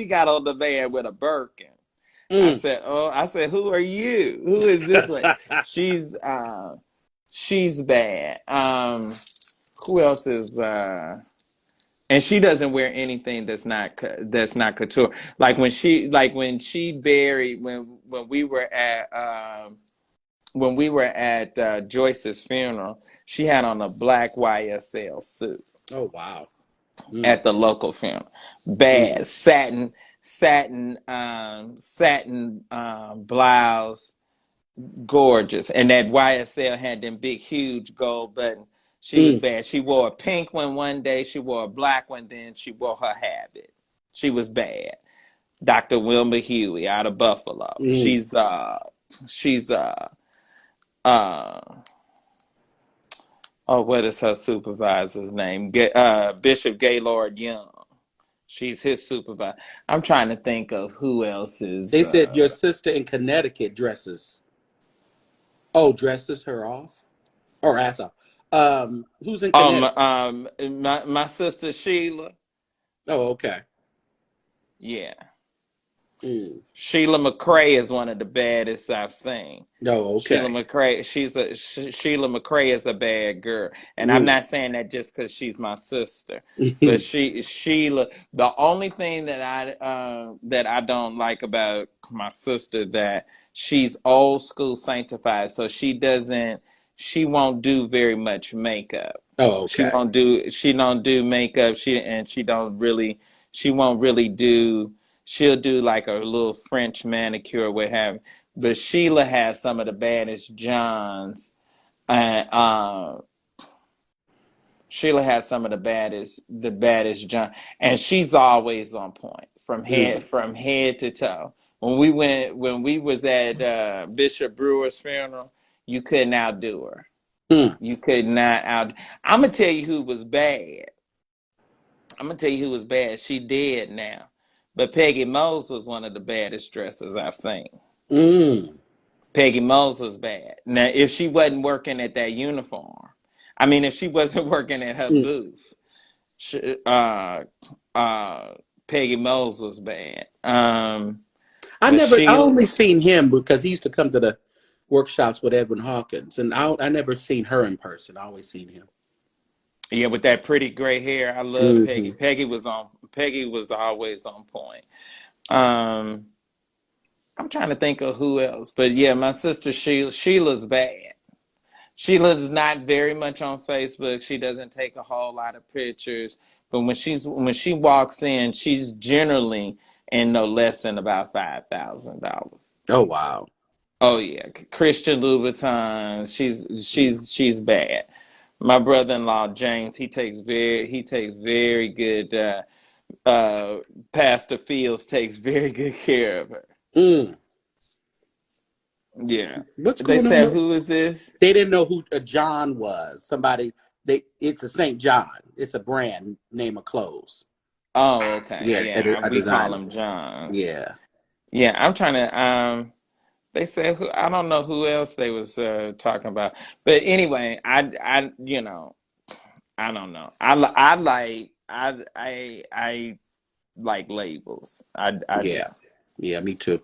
got on the van with a Birkin. Mm. I said, who are you? Who is this lady? She's bad. Who else is and she doesn't wear anything that's not couture. When she buried when we were at Joyce's funeral, she had on a black YSL suit Oh, wow. Mm. at the local funeral. Mm. Bad satin blouse, gorgeous, and that YSL had them big, huge gold buttons. She was Mm. bad. She wore a pink one day. She wore a black one. Then she wore her habit. She was bad. Dr. Wilma Huey out of Buffalo. Mm. She's oh, what is her supervisor's name? Bishop Gaylord Young. She's his supervisor. I'm trying to think of who else is. They said your sister in Connecticut dresses. Oh, dresses her off? Or ass off. Who's in Connecticut? My sister Sheila. Oh, okay. Yeah, Mm. Sheila McCray is one of the baddest I've seen. Oh, Sheila okay. McCray, Sheila McCray is a bad girl, and I'm Mm. not saying that just because she's my sister, but Sheila. The only thing that I don't like about my sister, that she's old school sanctified, so she won't do very much makeup. Oh, She okay. won't do she don't do makeup. She won't really do. She'll do like a little French manicure, what have you. But Sheila has some of the baddest Johns And Sheila has some of the baddest John, and she's always on point Mm. from head to toe. When we was at Bishop Brewer's funeral, you couldn't outdo her. Mm. You could not out. I'm gonna tell you who was bad. I'm gonna tell you who was bad. She dead now, but Peggy Mose was one of the baddest dressers I've seen. Mm. Peggy Mose was bad. Now, if she wasn't working at that uniform, I mean, if she wasn't working at her Mm. booth, she, Peggy Mose was bad. But I she, only seen him because he used to come to the workshops with Edwin Hawkins, and I never seen her in person. I always seen him. yeah, with that pretty gray hair, I love Hmm. Peggy. Peggy was always on point. Um, I'm trying to think of who else, but yeah, my sister Sheila's bad. Sheila's not very much on Facebook. She doesn't take a whole lot of pictures, but when she walks in, she's generally in no less than about $5,000. Oh wow. Oh yeah, Christian Louboutin. She's bad. My brother-in-law James, he takes very good. Pastor Fields takes very good care of her. Mm. Yeah. What's They going on? said, who is this? They didn't know who John was. Somebody. It's a St. John. It's a brand name of clothes. Oh, okay. Yeah, Yeah, a we call designer. them Johns. Yeah. Yeah, I'm trying to. They said who? I don't know who else they was talking about. But anyway, I don't know. I like labels. I do. Yeah. Yeah. Me too.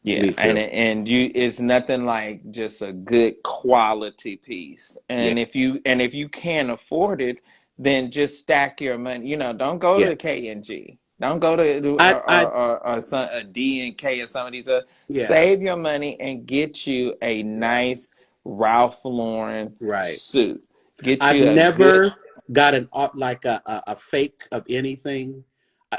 Yeah, Me too. and it's nothing like just a good quality piece. Yeah. And if you can't afford it, then just stack your money. Don't go Yeah. to K&G. Don't go to I. or some a D&K or some of these. Yeah. Save your money and get you a Yeah. nice Ralph Lauren Right. suit. Get I've you a good. never got an like a fake of anything.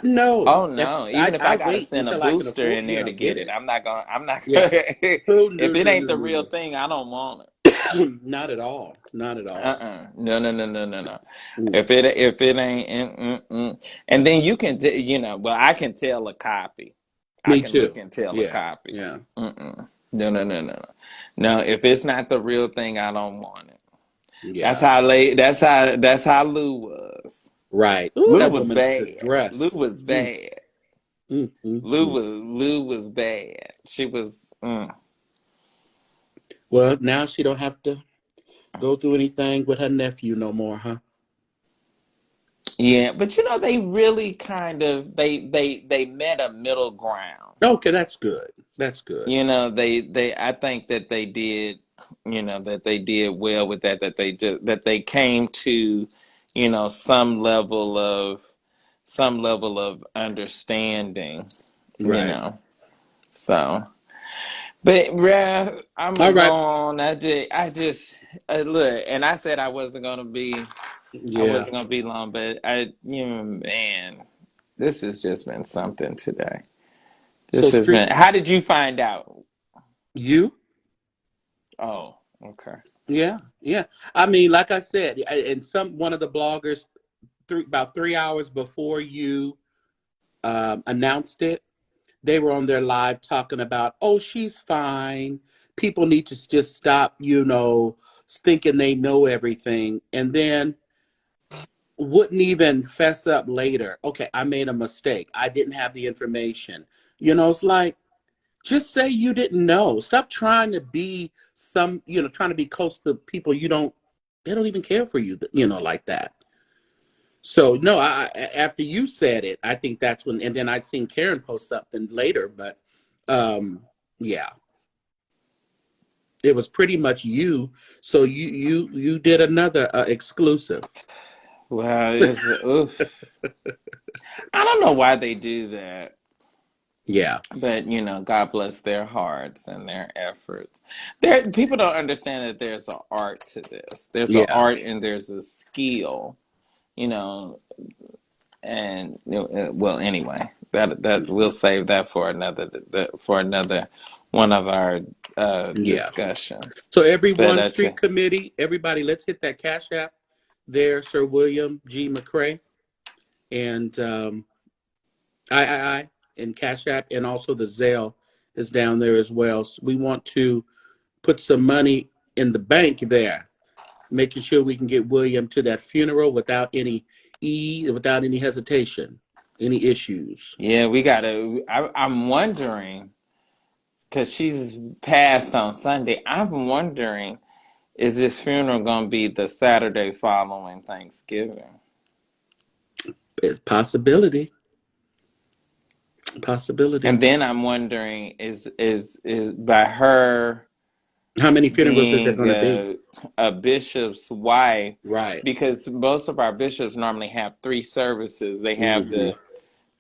No, Oh if no! Even if I I gotta wait send a until I can booster afford, in there to get get it, it. I'm not gonna. I'm not gonna. Yeah. Oh no If it no ain't no the no real no. thing, I don't want it. Not at all. Not at all. No, no, no, no, no, no. Mm. If it ain't, and then you can, well, I can tell a copy. I Me can look too. and tell a Yeah. copy. Yeah. No, no, no, no, no. No, if it's not the real thing, I don't want it. Yeah. That's how Lou was. Right. Ooh, Lou that was woman could bad. Lou dress. was Mm, bad. mm. Lou was bad. She was. Well, now she don't have to go through anything with her nephew no more, huh? Yeah, but they really kind of they met a middle ground. Okay, that's good. That's good. They I think that they did, that they did well with that they came to, some level of understanding, you Right. know. So, but bruh, I'm All gonna go right. on. I just look, and I said I Yeah. wasn't gonna be long, but man, this has just been something today. So This has street been. How did you find out? you? Oh, okay. Yeah. Yeah. I mean, like I said, and some one of the bloggers about 3 hours before you announced it, they were on their live talking about, oh, she's fine. People need to just stop, thinking they know everything. And then wouldn't even fess up later. Okay, I made a mistake. I didn't have the information. It's like, just say you didn't know. Stop trying to be trying to be close to people they don't even care for you, like that. So no, after you said it, I think that's when, and then I'd seen Karen post something later, but yeah, it was pretty much you. So you did another exclusive. Well, it's oof. I don't know why they do that, Yeah, but God bless their hearts and their efforts. People don't understand that there's an art to this. There's an yeah, art and there's a skill, you know, and well, anyway, that we'll save that for another one of our Yeah. discussions. So every But one street committee, everybody, let's hit that Cash App there, Sir William G. McCray, and I and Cash App, and also the Zelle is down there as well. So we want to put some money in the bank there, making sure we can get William to that funeral without any without any hesitation, any issues. yeah, we gotta. I'm wondering because she's passed on Sunday. I'm wondering, is this funeral gonna be the Saturday following Thanksgiving? It's possibility. And then I'm wondering, is by her How many funerals is there being going to be? a bishop's wife, Right. because most of our bishops normally have three services. They have Mm-hmm.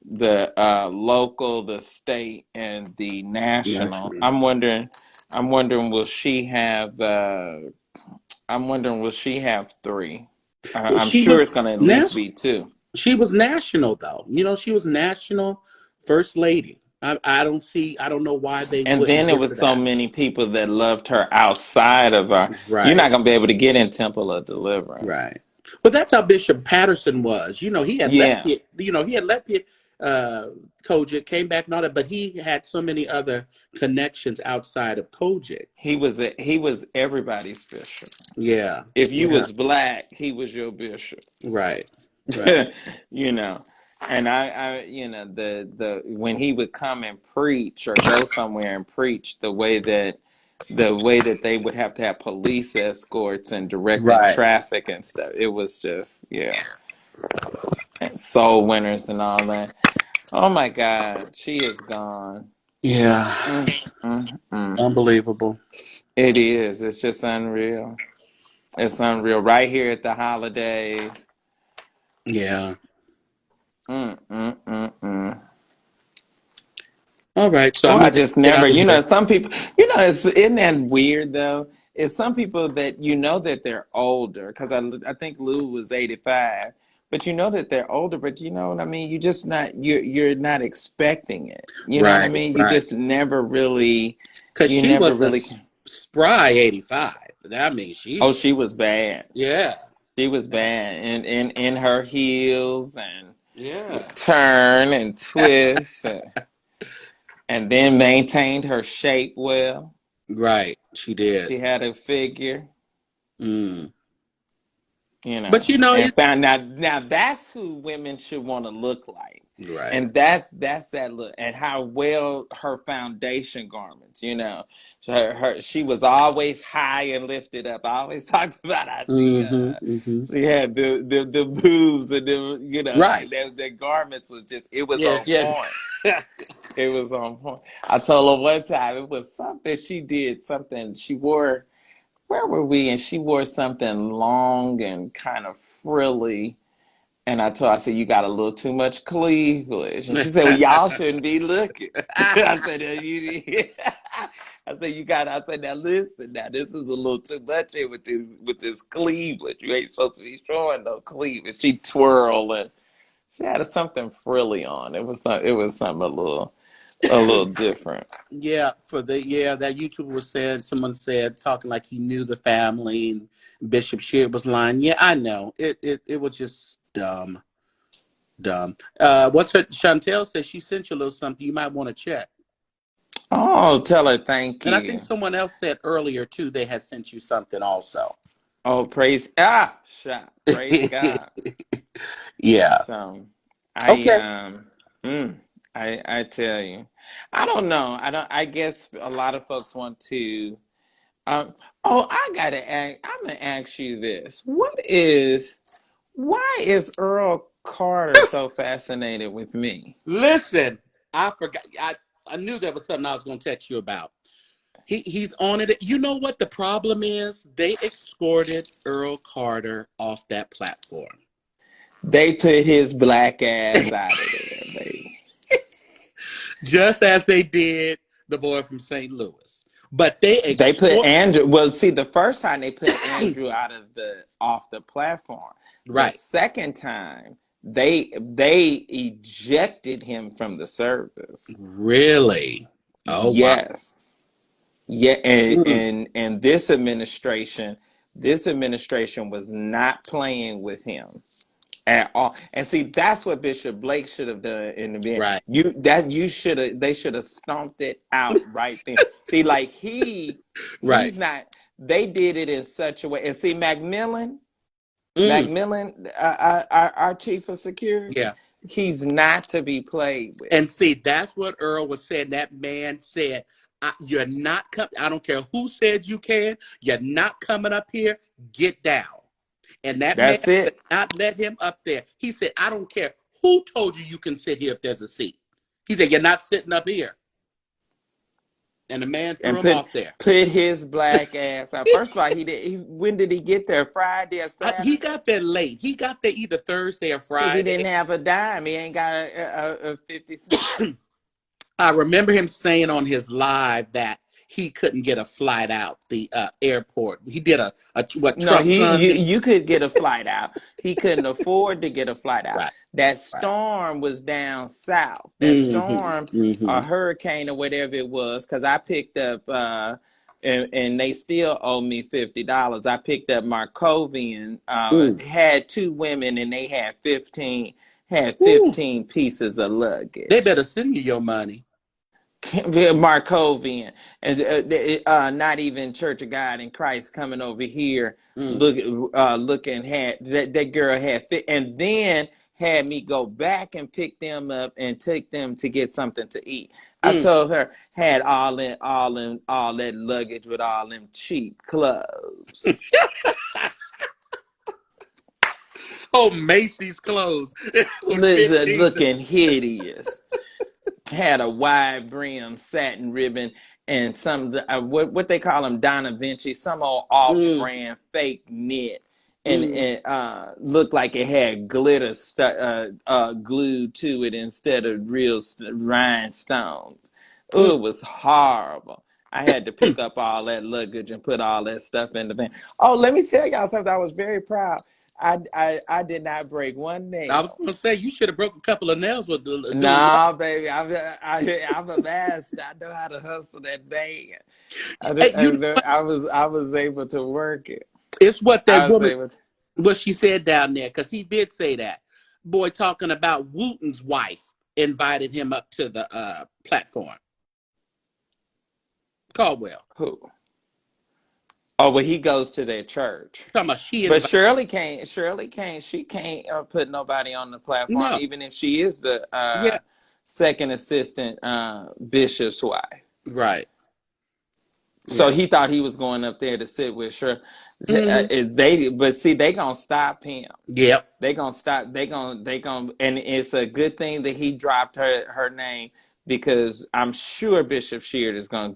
the local, the state, and the national. National. I'm wondering, will she have? I'm wondering, will she have three? Well, I'm sure it's going to at least be two. she was national though. You know, she was national first lady. I don't know why they And wouldn't then there give her was so that. many people that loved her outside of our. You're Right. not going to be able to get in Temple of Deliverance. Right. But that's how Bishop Patterson was. You know, he had left Yeah, it. You know, he had left it. COGIC came back and all that, but he had so many other connections outside of COGIC. he was everybody's bishop. Yeah. If you Yeah. was black, he was your bishop. Right. Right. you know, and the when he would come and preach or go somewhere and preach, the way that they would have to have police escorts and directing Right. traffic and stuff, it was just, yeah, and soul winners and all that. Oh my God, she is gone. Yeah. mm, mm, mm. Unbelievable. It is. It's just unreal. It's unreal. Right here at the holidays. Yeah. Mm, mm, mm, mm. All right. So Oh, I'm I gonna let just you get never, out of here. some people, isn't that weird though? It's some people that that they're older, because I think Lou was 85, but that they're older, but you know what I mean? You're not expecting it. You know what I Right. mean? Right. Because You she never was a really, spry 85. I mean, oh, she was bad. yeah. She was bad in her heels and Yeah. would turn and twist and then maintained her shape well. Right. She did. She had a figure, Mm. But and it's found now that's who women should want to look like. right. And that's that look, and how well her foundation garments, she was always high and lifted up. I always talked about how Mm-hmm. Mm-hmm. she had the boobs, and Right. the garments was just, it was Yes. on Yes. point. It was on point. I told her one time it was something she did, something she wore. Where were we? And she wore something long and kind of frilly. And I said, you got a little too much cleavage. And she said, well, y'all shouldn't be looking. I said, I said, now listen, now this is a little too much here with this cleavage. You ain't supposed to be showing no cleavage. She twirled and she had something frilly on. It was something a little different. Yeah. That YouTuber was saying. Someone said talking like he knew the family, and Bishop Sheard was lying. Yeah, I know. It was just dumb. Dumb. What's her? Chantel says she sent you a little something. You might want to check. Oh, tell her thank And I think you. someone else said earlier too they had sent you something also. Oh, praise God. Yeah. So I Okay. I tell you, I don't know. I guess a lot of folks want to. I gotta ask. I'm gonna ask you this. Why is Earl Carter so fascinated with me? Listen, I forgot. I knew there was something I was going to text you about. He's on it. You know what the problem is? They escorted Earl Carter off that platform. They put his black ass out of there, baby. Just as they did the boy from St. Louis. But they They put escort Andrew. Well, see, the first time they put Andrew off the platform. The right. second time they ejected him from the service. Really? Oh wow. Yes. Yeah, Mm, and this administration was not playing with him at all. And see, that's what Bishop Blake should have done in the beginning. right, They should have stomped it out right then. See, like right. he's not. They did it in such a way. And see, Mm, our chief of security, yeah. he's not to be played with. And see, that's what Earl was saying. That man said, "You're not coming. I don't care who said you can. You're not coming up here. Get down." And that man That's would it. not let him up there. He said, "I don't care who told you you can sit here if there's a seat." He said, "You're not sitting up here." And the man threw And him off there. put his black ass out. First of all, when did he get there? Friday or He Saturday? got there late. He got there either Thursday or Because he didn't Friday. have a dime. He ain't got a 50 cent. I remember him saying on his live that he couldn't get a flight out the airport. He did a what No, Trump Sunday. you could get a flight out. He couldn't afford to get a flight out. Right, That right. storm was down south. That Mm-hmm. storm, Mm-hmm. a hurricane or whatever it was, because I picked up, and they still owe me $50. I picked up Markovian. Mm. Had two women, and they had 15 Ooh. pieces of They luggage. better send you your money. Markovian, and not even Church of God in Christ coming over here. Mm. Looking had that girl had fit, and then had me go back and pick them up and take them to get something to eat. I Mm. told her had all that luggage with all them cheap clothes. Oh, Macy's clothes with Listen, 15. looking hideous. Had a wide brim satin ribbon and some what they call them Donna Vinci, some old Mm. off-brand fake knit, and Mm. it looked like it had glitter glued to it instead of real rhinestones. Mm. Oh, it was horrible. I had to pick up all that luggage and put all that stuff in the van. Oh, let me tell y'all something. I was very proud. I did not break one I was nail. going to say you should have broke a couple of nails with doing what? Nah, baby, I'm a master. I know how to hustle that thing. Hey, I was able to work it. it's what that I was woman, able to. what she said down there, because he did say that. Boy, talking about Wooten's wife invited him up to the platform. Caldwell. Who? Oh, well, he goes to their church. Talking about she But invited. Shirley can't. She can't put nobody on the platform, No. even if she is the Yeah. second assistant bishop's wife. Right. So Yeah. he thought he was going up there to sit with Shirley. Mm-hmm. But see, they gonna stop him. Yep. They gonna stop. They gonna, and it's a good thing that he dropped her name because I'm sure Bishop Sheard is gonna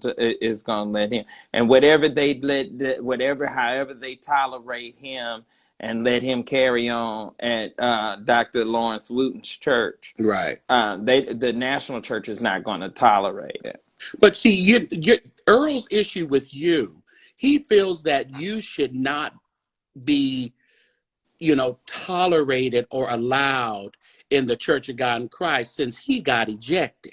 let him, and however they tolerate him and let him carry on at Dr. Lawrence Wooten's church. Right. The national church is not going to tolerate it. But see, Earl's issue with you, he feels that you should not be, tolerated or allowed in the Church of God in Christ since he got ejected.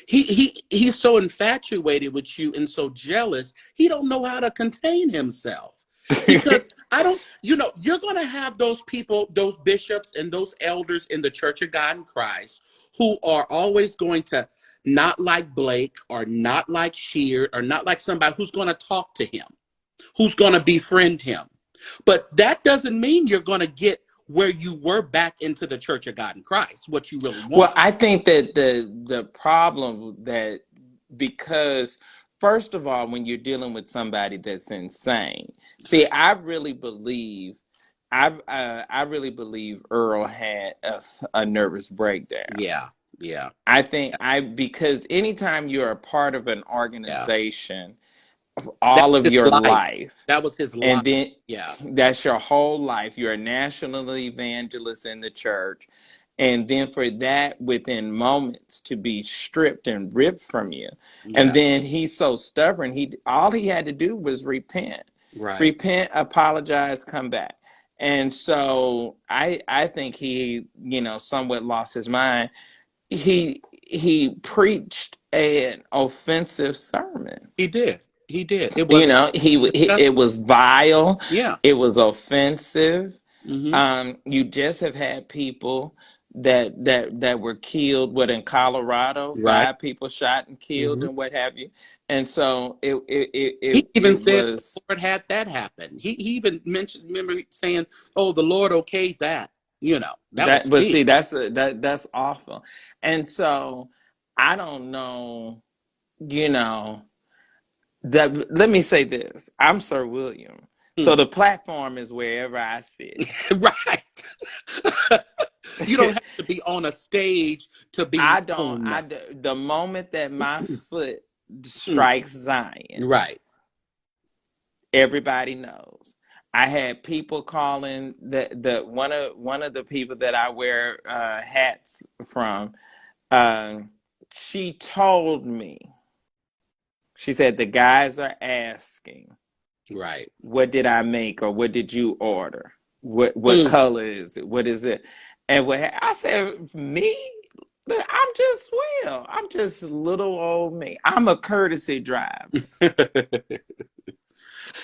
He's so infatuated with you and so jealous, he don't know how to contain himself. Because I don't, you're going to have those people, those bishops and those elders in the Church of God in Christ who are always going to not like Blake or not like Sheard or not like somebody who's going to talk to him, who's going to befriend him. But that doesn't mean you're going to get where you were back into the Church of God in Christ, what you really Well, want. I think that the problem that because first of all, when you're dealing with somebody that's insane, see, I really believe Earl had a nervous breakdown. Yeah, yeah, I think because anytime you're a part of an yeah. organization That all was of his your life. life, That was his life. and then Yeah, that's your whole life, you're a national evangelist in the church, and then for that within moments to be stripped and ripped from you, and yeah. then he's so stubborn, he had to do was Right. apologize, come back. And so I think he somewhat lost his mind. He preached an offensive sermon. He did. He did. It You was know, disgusting. it was vile. Yeah. It was offensive. Mm-hmm. You just have had people that were killed. What, in Colorado, Right. 5 people shot and killed, Mm-hmm. and what have you. And so He even it said was the Lord had that happen. He even mentioned, remember saying, "Oh, the Lord okayed that." You know, that that. was But big. see, that's awful. And so I don't know. You know that. Let me say this. I'm Sir William. So Hmm. the platform is wherever I sit. Right. You don't have to be on a stage to be I don't. known. The moment that my foot Hmm. strikes Zion, Right. everybody knows. I had people calling the one of the people that I wear hats from. Uh, she told me. She said the guys are asking, Right. "What did I make, or what did you order? What Mm. color is it? What is it?" And what I said, me. Look, I'm just I'm just little old me. I'm a courtesy driver.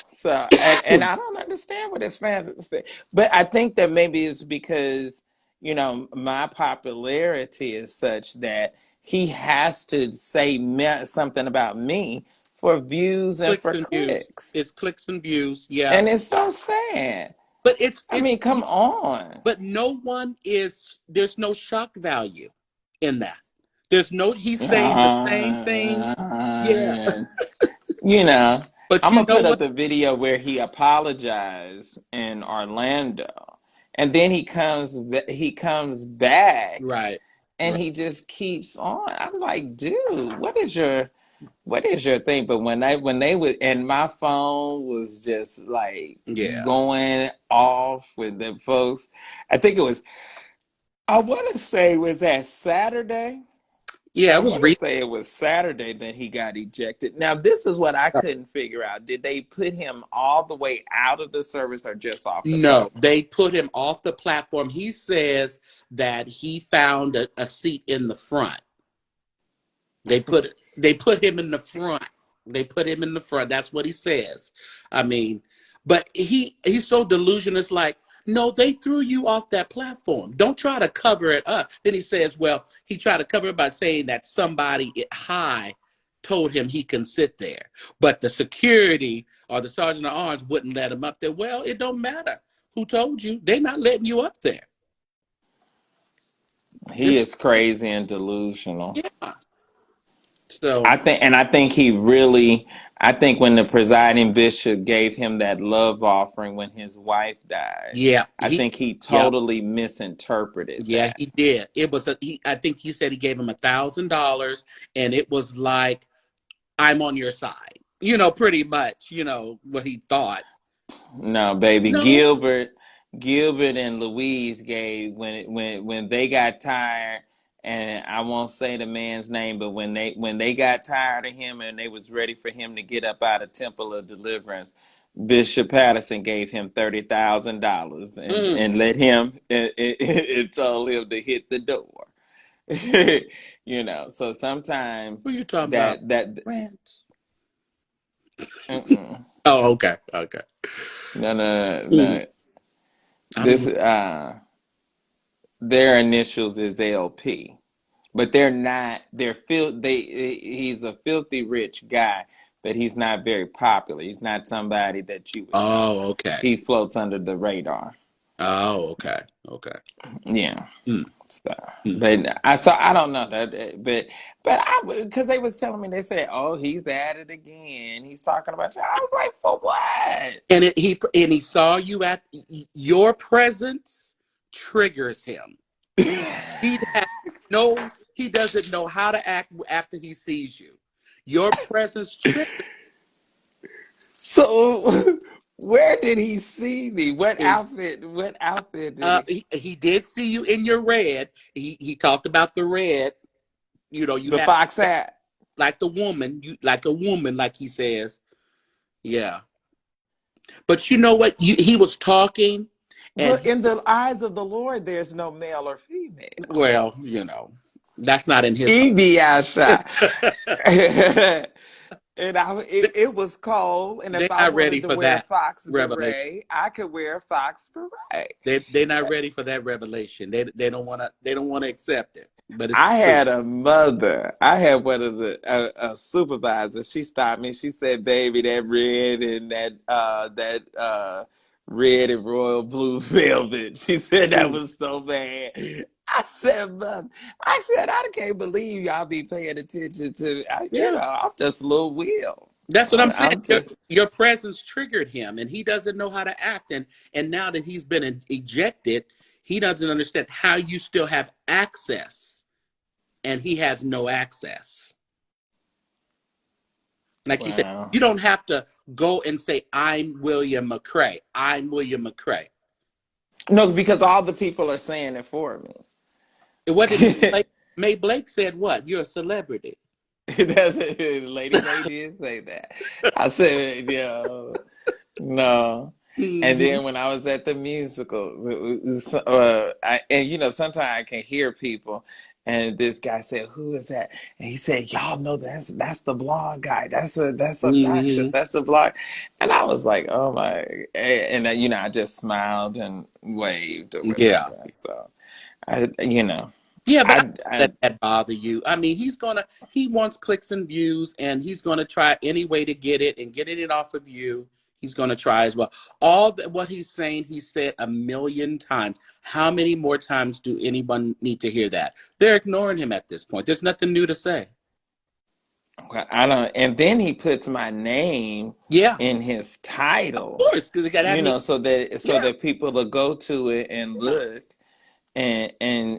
So and I don't understand what his fans say. But I think that maybe it's because, my popularity is such that he has to say something about me for views and Clicks for and views. clicks. It's clicks and views. Yeah. And it's so sad. But I mean, come on. but no one is, there's no shock value in that. There's no, he's saying the same thing. Yeah. And, you know, But I'm you gonna know put up what? the video where he apologized in Orlando, and then he comes back, Right. and Right. he just keeps on. I'm like, dude, what is your thing? But when they would, and my phone was just like Yeah. going off with the folks. I think it was. I want to say, was that Saturday? Yeah, I it was want to say it was Saturday that he got ejected. Now, this is what I couldn't figure out. Did they put him all the way out of the service or just off the no, platform? they put him off the platform. He says that he found a seat in the front. They put him in the front. They put him in the front. That's what he says. I mean, but he's so delusional. It's like, no, they threw you off that platform. Don't try to cover it up. Then he says, well, he tried to cover it by saying that somebody high told him he can sit there, but the security or the sergeant at arms wouldn't let him up there. Well, it don't matter who told you. They're not letting you up there. He This, is crazy and delusional. yeah. So I think he really, I think when the presiding bishop gave him that love offering when his wife died, yeah, I think he yeah. totally misinterpreted Yeah, that. he did. It was I think he said he gave him $1,000, and it was like, I'm on your side. Pretty much. What he thought. No, baby, No. Gilbert and Louise gave when they got tired, and I won't say the man's name, but when they got tired of him and they was ready for him to get up out of Temple of Deliverance, Bishop Patterson gave him $30,000 and Mm. and let him it told him to hit the door. So sometimes Who are you talking about? that Rants. mm-mm. Oh, okay. Okay. No, no, no, Mm. no. I'm This their initials is LP, but they're not. He's a filthy rich guy, but he's not very popular. He's not somebody that you would know. Oh, okay. He floats under the radar. Oh, okay. Okay. Yeah. Mm. So, Mm. but I don't know that, but because they was telling me, they said, oh, he's at it again. He's talking about you. I was like, for what? And he saw you at your presence triggers him. He has he doesn't know how to act after he sees you. Your presence triggers So, where did he see me? What him. outfit? What outfit did he? He did see you in your red. He talked about the red. You The have fox hat. like the woman, you like a woman, like he says. Yeah. But you know what? He was talking, and But in the eyes of the Lord, there's no male or female. well, that's not in his Evie Asha. And They, it was cold, and if they're I not ready wanted to for wear a that fox revelation. beret, I could wear a fox beret. They're not ready for that revelation. They don't wanna accept it. But it's I true. had a mother. I had one of the a supervisor. She stopped me. She said, "Baby, that red and that red and royal blue velvet." She said that Mm, was so bad. I said, "Mother," I said, "I can't believe y'all be paying attention to. yeah. I'm just a little Will. That's what I'm saying. I'm just." Your presence triggered him, and he doesn't know how to act. And now that he's been ejected, he doesn't understand how you still have access, and he has no access. Like you said, Wow. you don't have to go and say, "I'm William McCray. I'm William McCray." No, because all the people are saying it for me. And what did May Blake said? What? You're a celebrity. That's it. Lady May did say that. I said, no. And Hmm. then when I was at the musical, and sometimes I can hear people, and this guy said, "Who is that?" And he said, "Y'all know that's the blonde guy. That's obnoxious. Hmm. That's the blonde." And I was like, "Oh my!" And I just smiled and waved or Yeah. whatever. So I, you know, Yeah, but I I don't let that bother you. I mean, he wants clicks and views, and he's gonna try any way to get it and getting it off of you. He's gonna try as well. All that what he's saying, he said a million times. How many more times do anyone need to hear that? They're ignoring him at this point. There's nothing new to say. Well, I don't, and then he puts my name Yeah, of in his title, course, because that means so yeah, that people will go to it and yeah. look and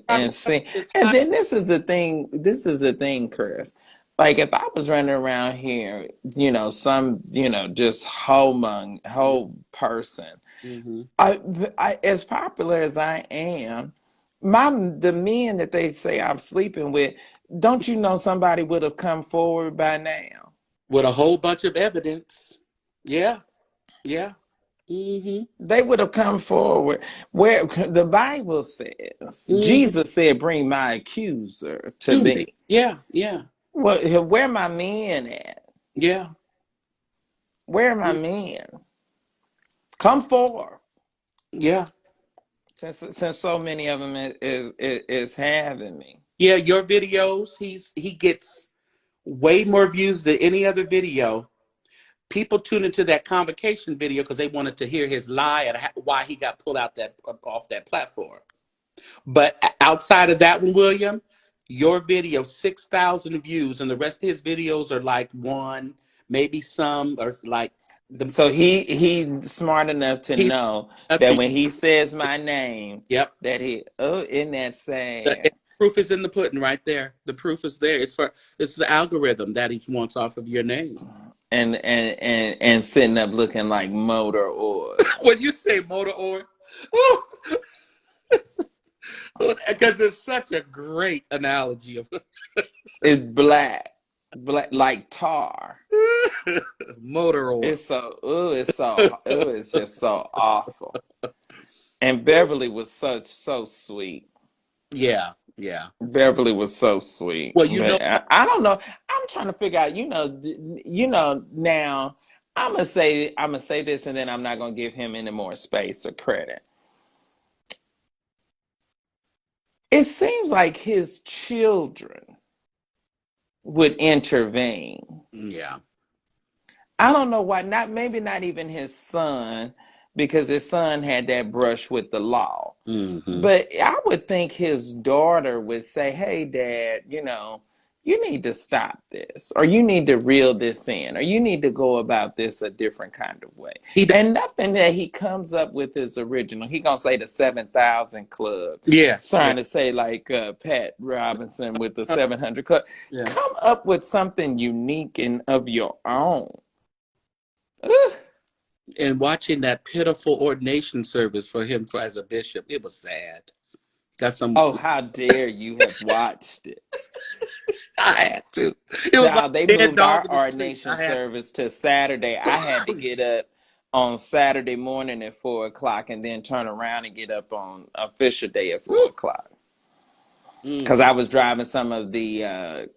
Probably see. his And high. then this is the thing. This is the thing, Chris. Like if I was running around here, some, just whole person. Hmm. As popular as I am, the men that they say I'm sleeping with, don't you know somebody would have come forward by now? With a whole bunch of evidence. Yeah, yeah. Hmm. They would have come forward. Where the Bible says, Hmm. Jesus said, "Bring my accuser to To me. me." Yeah, yeah, Well, where my men at? yeah. Where are my men? Come forward. Yeah. Since so many of them is having me. Yeah, your videos, he gets way more views than any other video. People tune into that convocation video because they wanted to hear his lie and why he got pulled out that off that platform. But outside of that one, William, your video 6,000 views, and the rest of his videos are like one, maybe some or like the So he's smart enough to he's know up that to when he says my name, yep. that isn't that The sad? proof is in the pudding right there. The proof is there. It's the algorithm that he wants off of your name. And sitting up looking like motor oil. When you say motor oil, because it's such a great analogy of It's black like tar. motor oil. It's just so awful. And Beverly was so sweet. Yeah, yeah. Beverly was so sweet. Well, you know, But I don't know. I'm trying to figure out. Now I'm gonna say this, and then I'm not gonna give him any more space or credit. It seems like his children would intervene. yeah. I don't know why. Maybe not even his son, because his son had that brush with the law. Hmm. But I would think his daughter would say, "Hey, Dad, you need to stop this, or you need to reel this in, or you need to go about this a different kind of way." He does. And nothing that he comes up with is original. He gonna say the 7,000 Club, Yes, yeah, trying to say like Pat Robinson with the 700 Club. yeah. Come up with something unique and of your own. Ugh. And watching that pitiful ordination service for him for as a bishop, it was sad. Got some. Oh, how dare you have watched it. I had to. It was like Child, they a dead moved dog our in the street. ordination I had service to Saturday. I had to to. get up on Saturday morning at 4 o'clock and then turn around and get up on official day at 4 o'clock. Mm. because I was driving some of the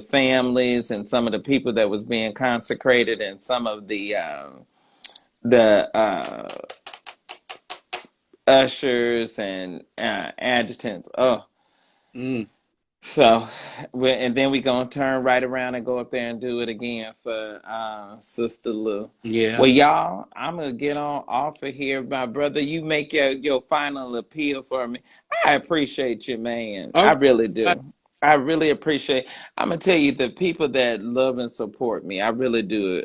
families and some of the people that was being consecrated and some of the ushers and adjutants. Oh, Mm. so, and then we gonna turn right around and go up there and do it again for Sister Lou. Yeah. Well, y'all, I'm gonna get on off of here, my brother. You make your final appeal for me. I appreciate you, man. All I really right. do. I really appreciate. I'm gonna tell you, the people that love and support me, I really do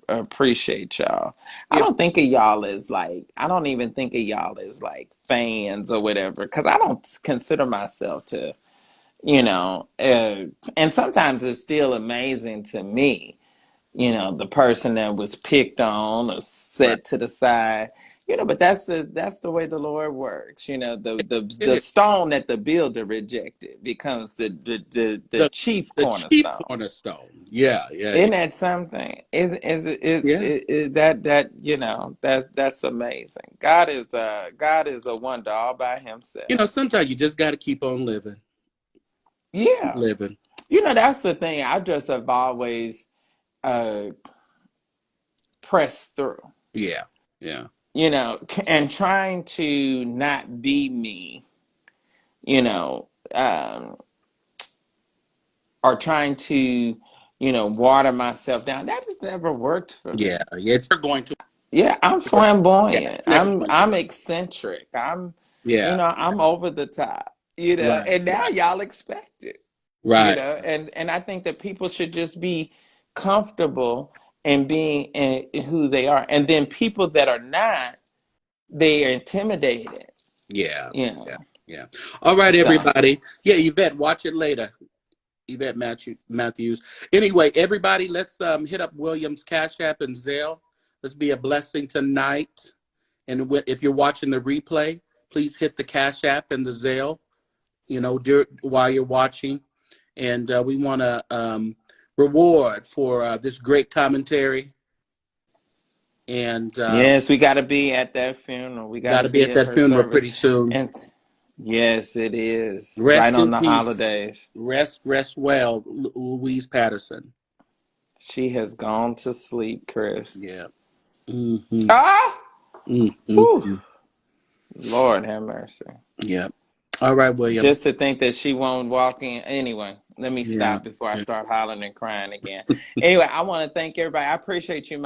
appreciate y'all. I Yeah. don't think of y'all as like, I don't even think of y'all as like fans or whatever, because I don't consider myself to, and sometimes it's still amazing to me, the person that was picked on or Right. set to the side, but that's the way the Lord works. It The is stone that the builder rejected becomes the the chief the chief cornerstone. cornerstone. Yeah. Yeah. Yeah. Isn't that something? Yeah. Is that's amazing. God is a wonder all by himself. Sometimes you just got to keep on living. Keep Yeah. living. That's the thing. I just have always uh pressed through, Yeah. Yeah. and trying to not be me, you know, um, or trying to, water myself down. That has never worked for Yeah. me. Yeah. It's never going to Yeah, I'm work. Yeah. flamboyant. It's never I'm going to I'm work. eccentric. Yeah. I'm over the top. Right. And now Right. y'all expect it. Right. And I think that people should just be comfortable in being in who they are. And then people that are not, they are intimidated, Yeah. you Yeah. know. Yeah. All right, So, everybody. Yeah, Yvette, watch it later. Yvette Matthews. Anyway, everybody, let's hit up William's Cash App and Zelle. Let's be a blessing tonight. And if you're watching the replay, please hit the Cash App and the Zelle, while you're watching. And we want to reward for this great commentary. And yes, we got to be at that funeral. We got got to to be be at at that her funeral service. pretty soon. And yes, it is. Right Rest on in the peace. holidays. Rest well, Louise Patterson. She has gone to sleep, Chris. Yeah. Mm-hmm. Ah! Whew. Mm-hmm. Lord have mercy. Yeah. All right, William. Just to think that she won't walk in. Anyway, let me Yeah. stop before I Yeah. start hollering and crying again. Anyway, I want to thank everybody. I appreciate you, my